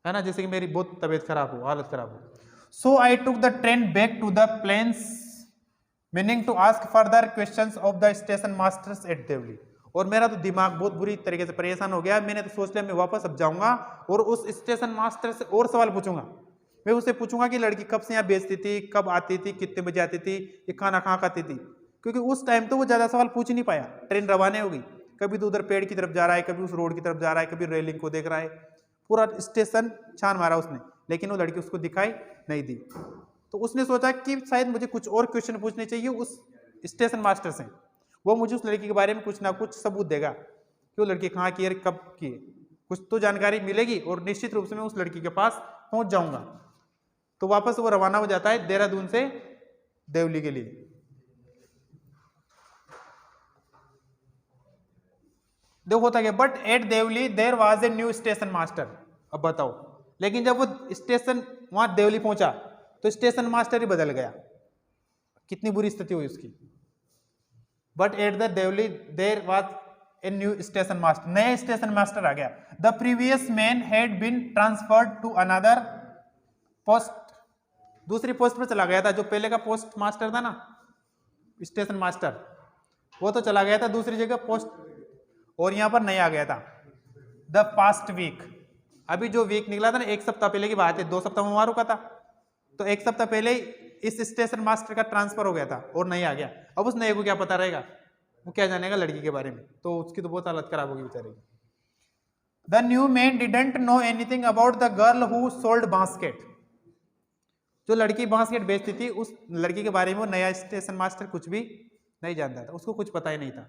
है ना, जैसे कि मेरी बहुत तबीयत खराब हो, हालत खराब हो। So I took the train back to the plains, meaning to ask further questions of the station masters at Deoli, और मेरा तो दिमाग बहुत बुरी तरीके से परेशान हो गया। मैंने तो सोच लिया मैं वापस अब जाऊंगा और उस स्टेशन मास्टर से और सवाल पूछूंगा, मैं उससे पूछूंगा कि लड़की कब से यहाँ बेचती थी, कब आती थी, कितने बजे आती थी, ये खाना कहाँ खाती थी, क्योंकि उस टाइम तो वो ज्यादा सवाल पूछ ही नहीं पाया। ट्रेन रवाना हो गई, कभी तो उधर पेड़ की तरफ जा रहा है, कभी उस रोड की तरफ जा रहा है, कभी रेलिंग को देख रहा है, पूरा स्टेशन छान मारा उसने, लेकिन वो लड़की उसको दिखाई नहीं दी। तो उसने सोचा कि शायद मुझे कुछ और क्वेश्चन पूछने चाहिए उस स्टेशन मास्टर से, वो मुझे उस लड़की के बारे में कुछ ना कुछ सबूत देगा कि वो लड़की कहाँ की है, कब की है, कुछ तो जानकारी मिलेगी और निश्चित रूप से मैं उस लड़की के पास पहुंच जाऊंगा। तो वापस वो रवाना हो जाता है देहरादून से देवली के लिए। देखो होता क्या, but at Deoli there was a new station master. अब बताओ, लेकिन जब वो स्टेशन वहां देवली पहुंचा तो स्टेशन मास्टर ही बदल गया, कितनी बुरी स्थिति हुई उसकी। But at the Deoli there was a new station master, नया स्टेशन मास्टर आ गया। The previous man had been transferred to another post, दूसरी पोस्ट पर चला गया था। जो पहले का पोस्ट मास्टर था ना, स्टेशन मास्टर, वो तो चला गया था दूसरी जगह पोस्ट, और यहां पर नया आ गया था। द पास्ट वीक, अभी जो वीक निकला था ना, 1 सप्ताह पहले की बात है, 2 सप्ताह में वहां रुका था, तो 1 सप्ताह पहले इस स्टेशन मास्टर का ट्रांसफर हो गया था और नया आ गया। अब उस नए को क्या पता रहेगा, वो क्या जानेगा लड़की के बारे में, तो उसकी तो बहुत हालत खराब होगी बेचारे की। The new man didn't know anything about the girl who sold basket, जो लड़की बास्केट बेचती थी उस लड़की के बारे में वो नया स्टेशन मास्टर कुछ भी नहीं जानता था, उसको कुछ पता ही नहीं था।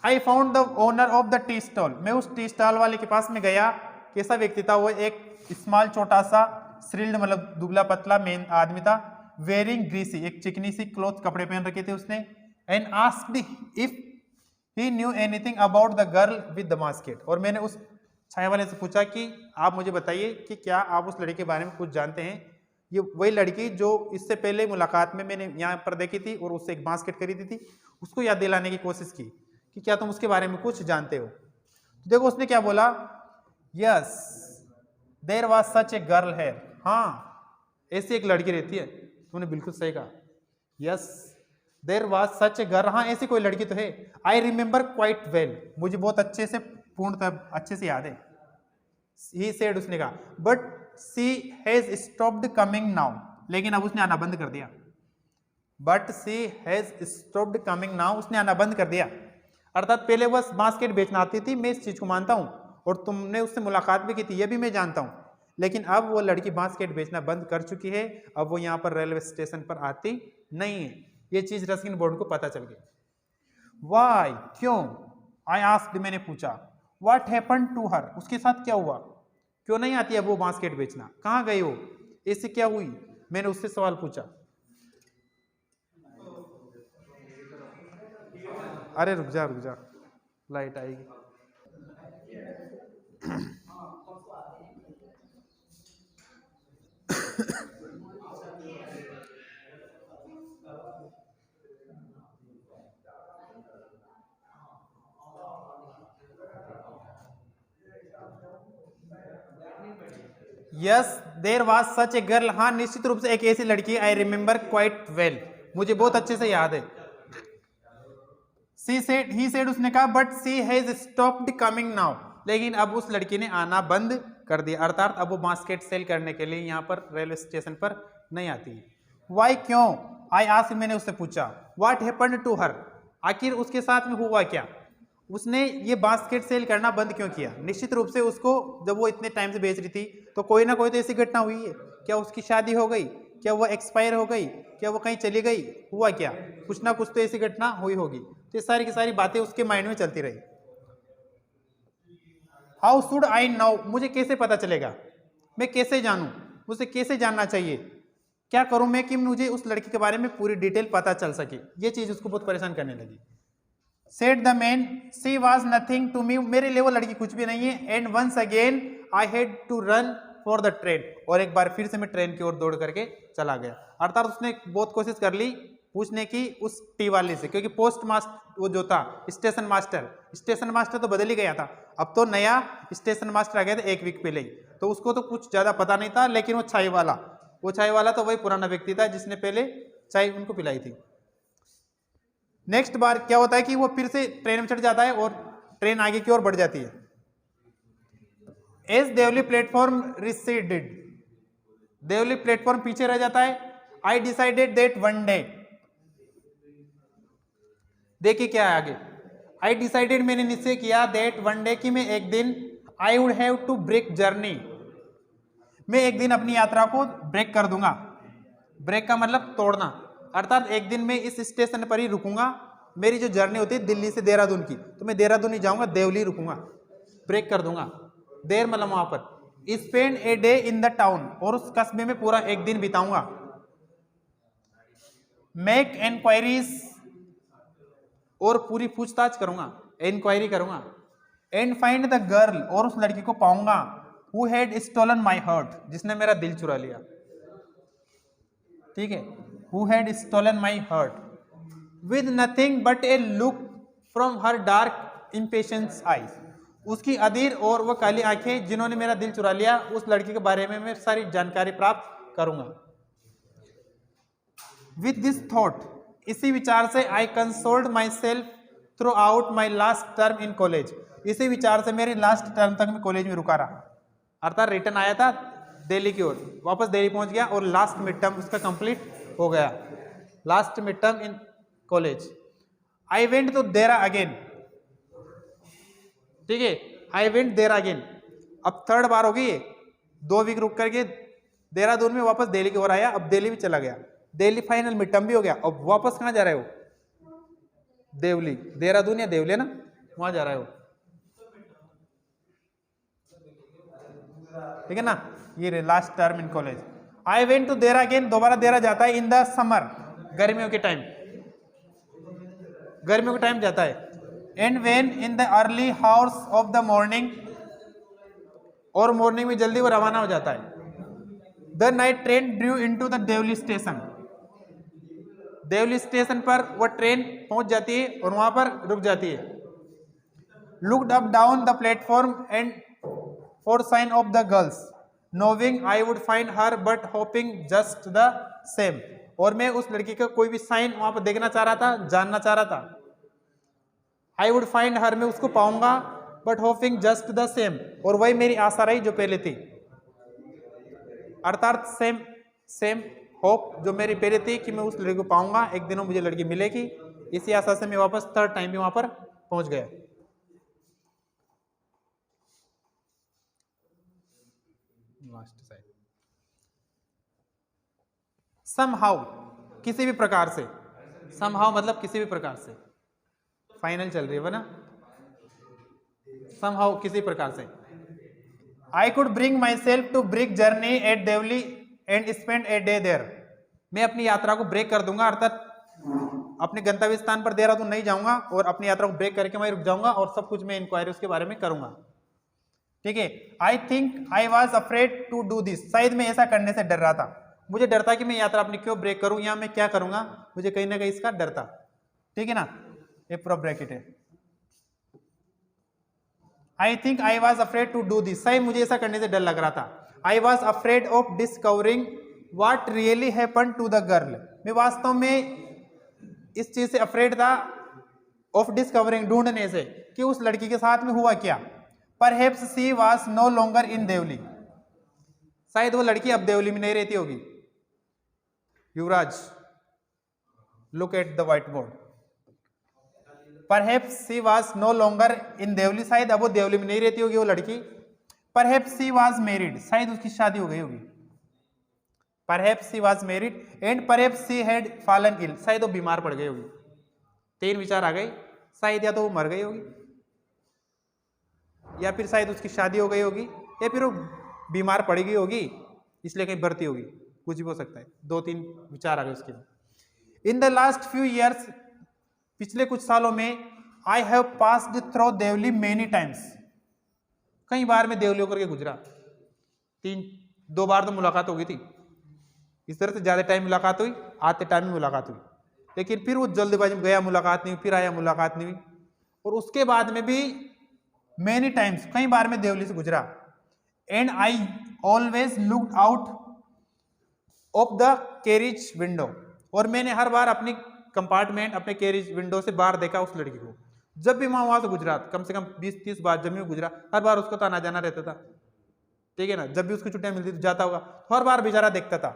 I found the owner of the tea stall, मैं उस टी स्टॉल वाले के पास में गया। कैसा व्यक्ति था वो? एक स्मॉल छोटा सा श्रिल्ड मतलब दुबला पतला मेन आदमी था। वेयरिंग ग्रीसी, एक चिकनी सी क्लॉथ कपड़े पहन रखे थे उसने। And asked if he new anything about the girl with the basket, और मैंने उस छाया वाले से पूछा कि आप मुझे बताइए कि क्या आप उस लड़की के बारे में कुछ जानते हैं? ये वही लड़की जो इससे पहले मुलाकात में मैंने यहाँ पर देखी थी और उससे एक बास्केट खरीदी थी, उसको याद दिलाने की कोशिश की कि क्या तुम उसके बारे में कुछ जानते हो। तो देखो उसने क्या बोला, yes there was such a girl है, हाँ ऐसी एक लड़की रहती है। तुमने बिल्कुल सही कहा, yes there was such a girl, हाँ ऐसी कोई लड़की तो है। आई रिमेंबर क्वाइट वेल, मुझे बहुत अच्छे से पूर्णतः अच्छे से याद है। ही सेड उसने कहा, but she has stopped coming now, लेकिन अब उसने आना बंद कर दिया। But she has stopped coming now, उसने आना बंद कर दिया। अर्थात पहले वह बास्केट बेचना आती थी, मैं इस चीज को मानता हूं, और तुमने उससे मुलाकात भी की थी, यह भी मैं जानता हूं, लेकिन अब वो लड़की बास्केट बेचना बंद कर चुकी है। अब वो यहाँ पर रेलवे स्टेशन पर आती नहीं है। ये चीज रस्किन बॉन्ड को पता चल गई। वाई, क्यों? आई आस्क्ड, मैंने पूछा। व्हाट हैपेंड टू हर, उसके साथ क्या हुआ? क्यों नहीं आती अब वो बास्केट बेचना? कहाँ गई वो? ऐसे क्या हुई? मैंने उससे सवाल पूछा। अरे रुक जा, लाइट आएगी। Yes there was such a girl, हाँ निश्चित रूप से एक ऐसी लड़की, आई रिमेम्बर क्वाइट वेल, मुझे बहुत अच्छे से याद है। सी सेड, ही सेड, उसने कहा, but she has stopped coming now, लेकिन अब उस लड़की ने आना बंद कर दिया। अर्थात अब वो बास्केट सेल करने के लिए यहाँ पर रेलवे स्टेशन पर नहीं आती है। वाई, क्यों? आई आस्क्ड, मैंने उससे पूछा। व्हाट हैपेंड टू हर, आखिर उसके साथ में हुआ क्या? उसने ये बास्केट सेल करना बंद क्यों किया? निश्चित रूप से उसको, जब वो इतने टाइम से बेच रही थी, तो कोई ना कोई तो ऐसी घटना हुई है। क्या उसकी शादी हो गई? क्या वो एक्सपायर हो गई? क्या वो कहीं चली गई? हुआ क्या? कुछ ना कुछ तो ऐसी घटना हुई होगी। तो ये सारी की सारी बातें उसके माइंड में चलती रही। हाउ शुड आई नो, मुझे कैसे पता चलेगा? मैं कैसे जानूं? मुझे कैसे जानना चाहिए? क्या करूं मैं कि मुझे उस लड़की के बारे में पूरी डिटेल पता चल सके? ये चीज उसको बहुत परेशान करने लगी। Said the man, she was nothing to me, मेरे लिए वो लड़की कुछ भी नहीं है। And once again I had to run for the train, और एक बार फिर से मैं ट्रेन की ओर दौड़ करके चला गया। अर्थात उसने बहुत कोशिश कर ली पूछने की उस टी वाले से, क्योंकि पोस्ट मास्टर वो जो था स्टेशन मास्टर तो बदल ही गया था। अब तो नया स्टेशन मास्टर आ गया था 1 वीक पहले ही, तो उसको तो कुछ ज्यादा पता नहीं था। लेकिन वो चाय वाला तो वही पुराना व्यक्ति था जिसने पहले चाय उनको पिलाई थी। नेक्स्ट बार क्या होता है कि वो फिर से ट्रेन में चढ़ जाता है और ट्रेन आगे की ओर बढ़ जाती है। As Deoli platform receded, Deoli platform पीछे रह जाता है। I decided that one day, देखिए क्या है आगे। आई डिसाइडेड, मैंने निश्चय किया, दैट वन डे, कि मैं एक दिन, I would have to break journey, मैं एक दिन अपनी यात्रा को ब्रेक कर दूंगा। ब्रेक का मतलब तोड़ना, अर्थात एक दिन मैं इस स्टेशन पर ही रुकूंगा। मेरी जो जर्नी होती है दिल्ली से देहरादून की, तो मैं देहरादून ही जाऊंगा, देवली रुकूंगा, ब्रेक कर दूंगा। देर मतलब वहां पर। Spend a day in the town, और उस कस्बे में पूरा एक दिन बिताऊंगा। मेक इंक्वायरीज, और पूरी पूछताछ करूंगा, इंक्वायरी करूंगा। एंड फाइंड द गर्ल, और उस लड़की को पाऊंगा, who had stolen my heart, जिसने मेरा दिल चुरा लिया। ठीक है, who had stolen my heart, with nothing but a look from her dark impatience eyes, उसकी अधीर और वह काली आंखें जिन्होंने मेरा दिल चुरा लिया, उस लड़की के बारे में मैं सारी जानकारी प्राप्त करूंगा। विद दिस थॉट, इसी विचार से, I consoled myself throughout my last term in college, इसी विचार से मेरे लास्ट टर्म तक मैं कॉलेज में रुका रहा। अर्थात रिटर्न आया था दिल्ली की ओर, वापस दिल्ली पहुंच गया और लास्ट मिड टर्म उसका कंप्लीट हो गया, last mid term in college. I went to Dehra again, ठीक है, आई वेंट देरा अगेन, अब थर्ड बार हो गई है। 2 वीक रुक करके देहरादून में वापस दिल्ली की ओर आया, अब दिल्ली भी चला गया, दिल्ली फाइनल मिड टर्म भी हो गया। अब वापस कहाँ जा रहे हो? देवली, देहरादून या देवली ना, वहां जा रहे हो, ठीक है ना। ये last term in college. I went to Dehra again, दोबारा देरा जाता है, इन द समर, गर्मियों के टाइम, गर्मियों के टाइम जाता है। And when in the early hours of the morning, और मॉर्निंग में जल्दी वो रवाना हो जाता है। The night train drew into the Deoli station, Deoli station पर वो ट्रेन पहुंच जाती है और वहां पर रुक जाती है। Looked up down the platform and for sign of the girls, knowing I would find her but hoping just the same, और मैं उस लड़की का कोई भी साइन वहां पर देखना चाह रहा था, जानना चाह रहा था। आई वुड फाइंड हर, मैं उसको पाऊंगा, but hoping just the same, और वही मेरी आशा रही जो पहले थी, अर्थात सेम होप जो मेरी पहले थी कि मैं उस लड़की को पाऊंगा, एक दिन मुझे लड़की मिलेगी। इसी आशा से मैं वापस थर्ड टाइम भी वहां पर पहुंच गया। समहाउ, किसी भी प्रकार से, समहाउ मतलब किसी भी प्रकार से, फाइनल चल रही है ना, समहाउ किसी प्रकार से। I could bring myself to break journey at Deoli and spend a day there. मैं अपनी यात्रा को ब्रेक कर दूंगा, अर्थात अपने गंतव्य स्थान पर देहरादून नहीं जाऊंगा और अपनी यात्रा को ब्रेक करके वहीं रुक जाऊंगा और सब कुछ मैं इंक्वायरी उसके बारे में करूंगा। ठीक है, I think I was afraid to do this, शायद मैं ऐसा करने से डर रहा था, मुझे डर था कि मैं यात्रा अपनी क्यों ब्रेक करूं, या मैं क्या करूंगा, मुझे कहीं ना कहीं इसका डर था। ठीक है ना, ये पूरा ब्रैकेट है। I think I was afraid to do this, शायद मुझे ऐसा करने से डर लग रहा था। I was afraid of discovering what really happen to the girl, मैं वास्तव में इस चीज से अफ्रेड था, ऑफ डिस्कवरिंग ढूंढने से, कि उस लड़की के साथ में हुआ क्या। Perhaps she was no longer in Deoli, शायद वो लड़की अब देवली में नहीं रहती होगी। Yuvraj, look at the whiteboard. Perhaps she was no longer in Deoli, शायद अब वो देवली में नहीं रहती होगी वो लड़की। परहैप्स शी वाज मैरिड, शायद उसकी शादी हो गई होगी। Perhaps she was married and perhaps she had fallen ill, शायद वो बीमार पड़ गई होगी। तीन विचार आ गए, शायद या तो वो मर गई होगी, या फिर शायद उसकी शादी हो गई होगी, या फिर वो बीमार पड़ गई होगी इसलिए कहीं भर्ती होगी, कुछ भी हो सकता है। दो तीन विचार आ गए उसके बाद। In the last few years, पिछले कुछ सालों में, I have passed through Deoli many times, कई बार मैं देवली होकर के गुजरा। दो बार तो मुलाकात हो गई थी, इस तरह से ज्यादा टाइम मुलाकात हुई, आते टाइम में मुलाकात हुई, लेकिन फिर वो जल्दबाजी में गया, मुलाकात नहीं हुई, फिर आया, मुलाकात नहीं हुई, और उसके बाद में भी मेनी टाइम्स, कई बार मैं देवली से गुजरा। And I always looked out of the carriage window, और मैंने हर बार अपनी कंपार्टमेंट, अपने कैरिज विंडो से बाहर देखा उस लड़की को। जब भी मैं वहां से गुजरा, कम से कम 20-30 बार जब मैं गुजरा, हर बार उसको तो आना जाना रहता था। ठीक है ना, जब भी उसको छुट्टियां मिलती थी जाता होगा, हर बार बेचारा देखता था।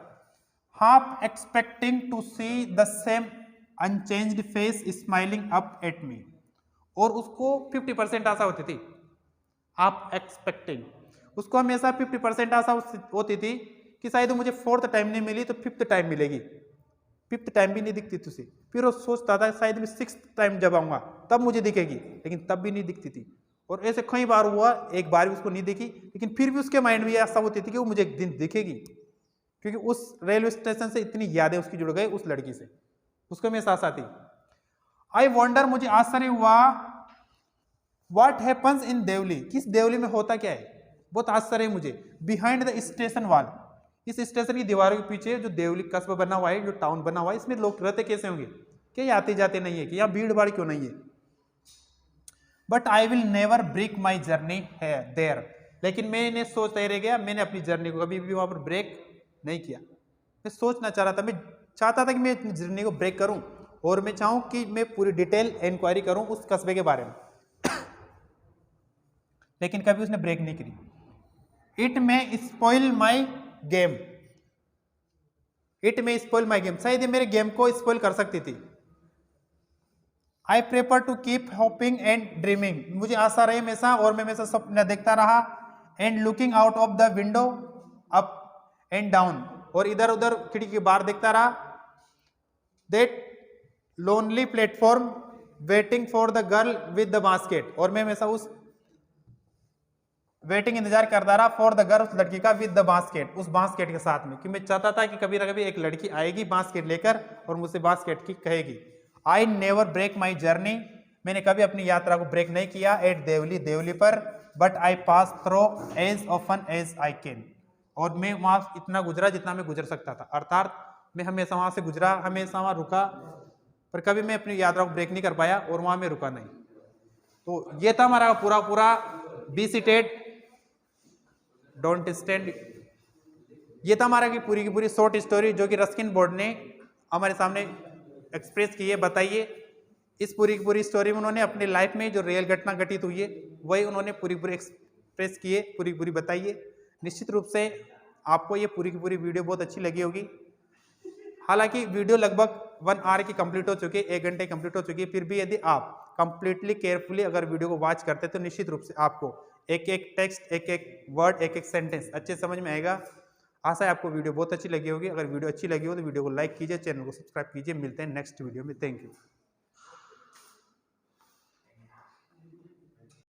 Half expecting to see the same unchanged face smiling up at me, और उसको 50% आशा होती थी। आप एक्सपेक्टिंग, उसको हमेशा 50% आशा होती थी कि शायद मुझे फोर्थ टाइम नहीं मिली तो फिफ्थ टाइम मिलेगी। फिफ्थ टाइम भी नहीं दिखती थी उसे, फिर वो सोचता था शायद मैं सिक्स्थ टाइम जब आऊंगा तब मुझे दिखेगी, लेकिन तब भी नहीं दिखती थी। और ऐसे कई बार हुआ, एक बार भी उसको नहीं दिखी, लेकिन फिर भी उसके माइंड में आशा होती थी कि वो मुझे एक दिन दिखेगी, क्योंकि उस रेलवे स्टेशन से इतनी यादें उसकी जुड़ गई उस लड़की से, उसको हमेशा आशा थी। आई वॉन्डर, मुझे आश्चर्य हुआ, व्हाट हैपन्स इन देवली, किस देवली में होता क्या है, बहुत आश्चर्य है मुझे। बिहाइंड द स्टेशन वॉल, इस स्टेशन की दीवारों के पीछे जो देवली कस्बा बना हुआ है, जो टाउन बना हुआ है, इसमें लोग रहते कैसे होंगे, क्या आते जाते नहीं है, कि यहाँ भीड़ भाड़ क्यों नहीं है। But I will never break my journey है देयर, लेकिन मैंने सोचता ही रह गया, मैंने अपनी जर्नी को कभी भी वहां पर ब्रेक नहीं किया। मैं सोचना चाह रहा था, मैं चाहता था कि मैं अपनी जर्नी को ब्रेक करूं, और मैं चाहूं कि मैं पूरी डिटेल इंक्वायरी करूं उस कस्बे के बारे में, लेकिन कभी उसने ब्रेक नहीं करी। It may spoil my game, it may spoil my game, शायद ये मेरे गेम को स्पॉइल कर सकती थी। I prefer to keep hoping and dreaming, मुझे आशा रही हमेशा, और मैं हमेशा सपना देखता रहा। And looking out of the window up and down, और इधर उधर खिड़की के बाहर देखता रहा। That lonely platform waiting for the girl with the basket, और मैं हमेशा उस वेटिंग इंतजार करता रहा फॉर द गर्ल, उस लड़की का, विद द बास्केट, उस बास्केट के साथ में, कि मैं चाहता था कि कभी ना कभी एक लड़की आएगी बास्केट लेकर और मुझसे बास्केट की कहेगी। I never break my journey, मैंने कभी अपनी यात्रा को ब्रेक नहीं किया एट देवली, देवली पर। But I pass through as often as I can, और मैं वहां इतना गुजरा जितना मैं गुजर सकता था, अर्थात मैं हमेशा वहां से गुजरा, हमेशा वहां रुका, पर कभी मैं अपनी यात्रा को ब्रेक नहीं कर पाया और वहां मैं रुका नहीं। तो ये था हमारा पूरा बी सीटेड डोंट स्टैंड, ये था हमारा की पूरी शॉर्ट स्टोरी जो कि रस्किन बोर्ड ने हमारे सामने एक्सप्रेस की है। बताइए इस पूरी की पूरी स्टोरी में उन्होंने अपनी लाइफ में जो रियल घटना घटित हुई है वही उन्होंने पूरी पूरी एक्सप्रेस किए, पूरी पूरी बताई है। निश्चित रूप से आपको ये पूरी की पूरी वीडियो बहुत अच्छी लगी होगी। हालांकि वीडियो लगभग 1 आवर की कंप्लीट हो चुकी है, 1 घंटे कंप्लीट हो चुकी है, फिर भी यदि आप कंप्लीटली केयरफुली अगर वीडियो को वॉच करते हैं तो निश्चित रूप से आपको एक एक टेक्स्ट, एक एक वर्ड, एक एक सेंटेंस अच्छे समझ में आएगा। आशा है आपको वीडियो बहुत अच्छी लगी होगी। अगर वीडियो अच्छी लगी हो तो वीडियो को लाइक कीजिए, चैनल को सब्सक्राइब कीजिए। मिलते हैं नेक्स्ट वीडियो में। Thank you.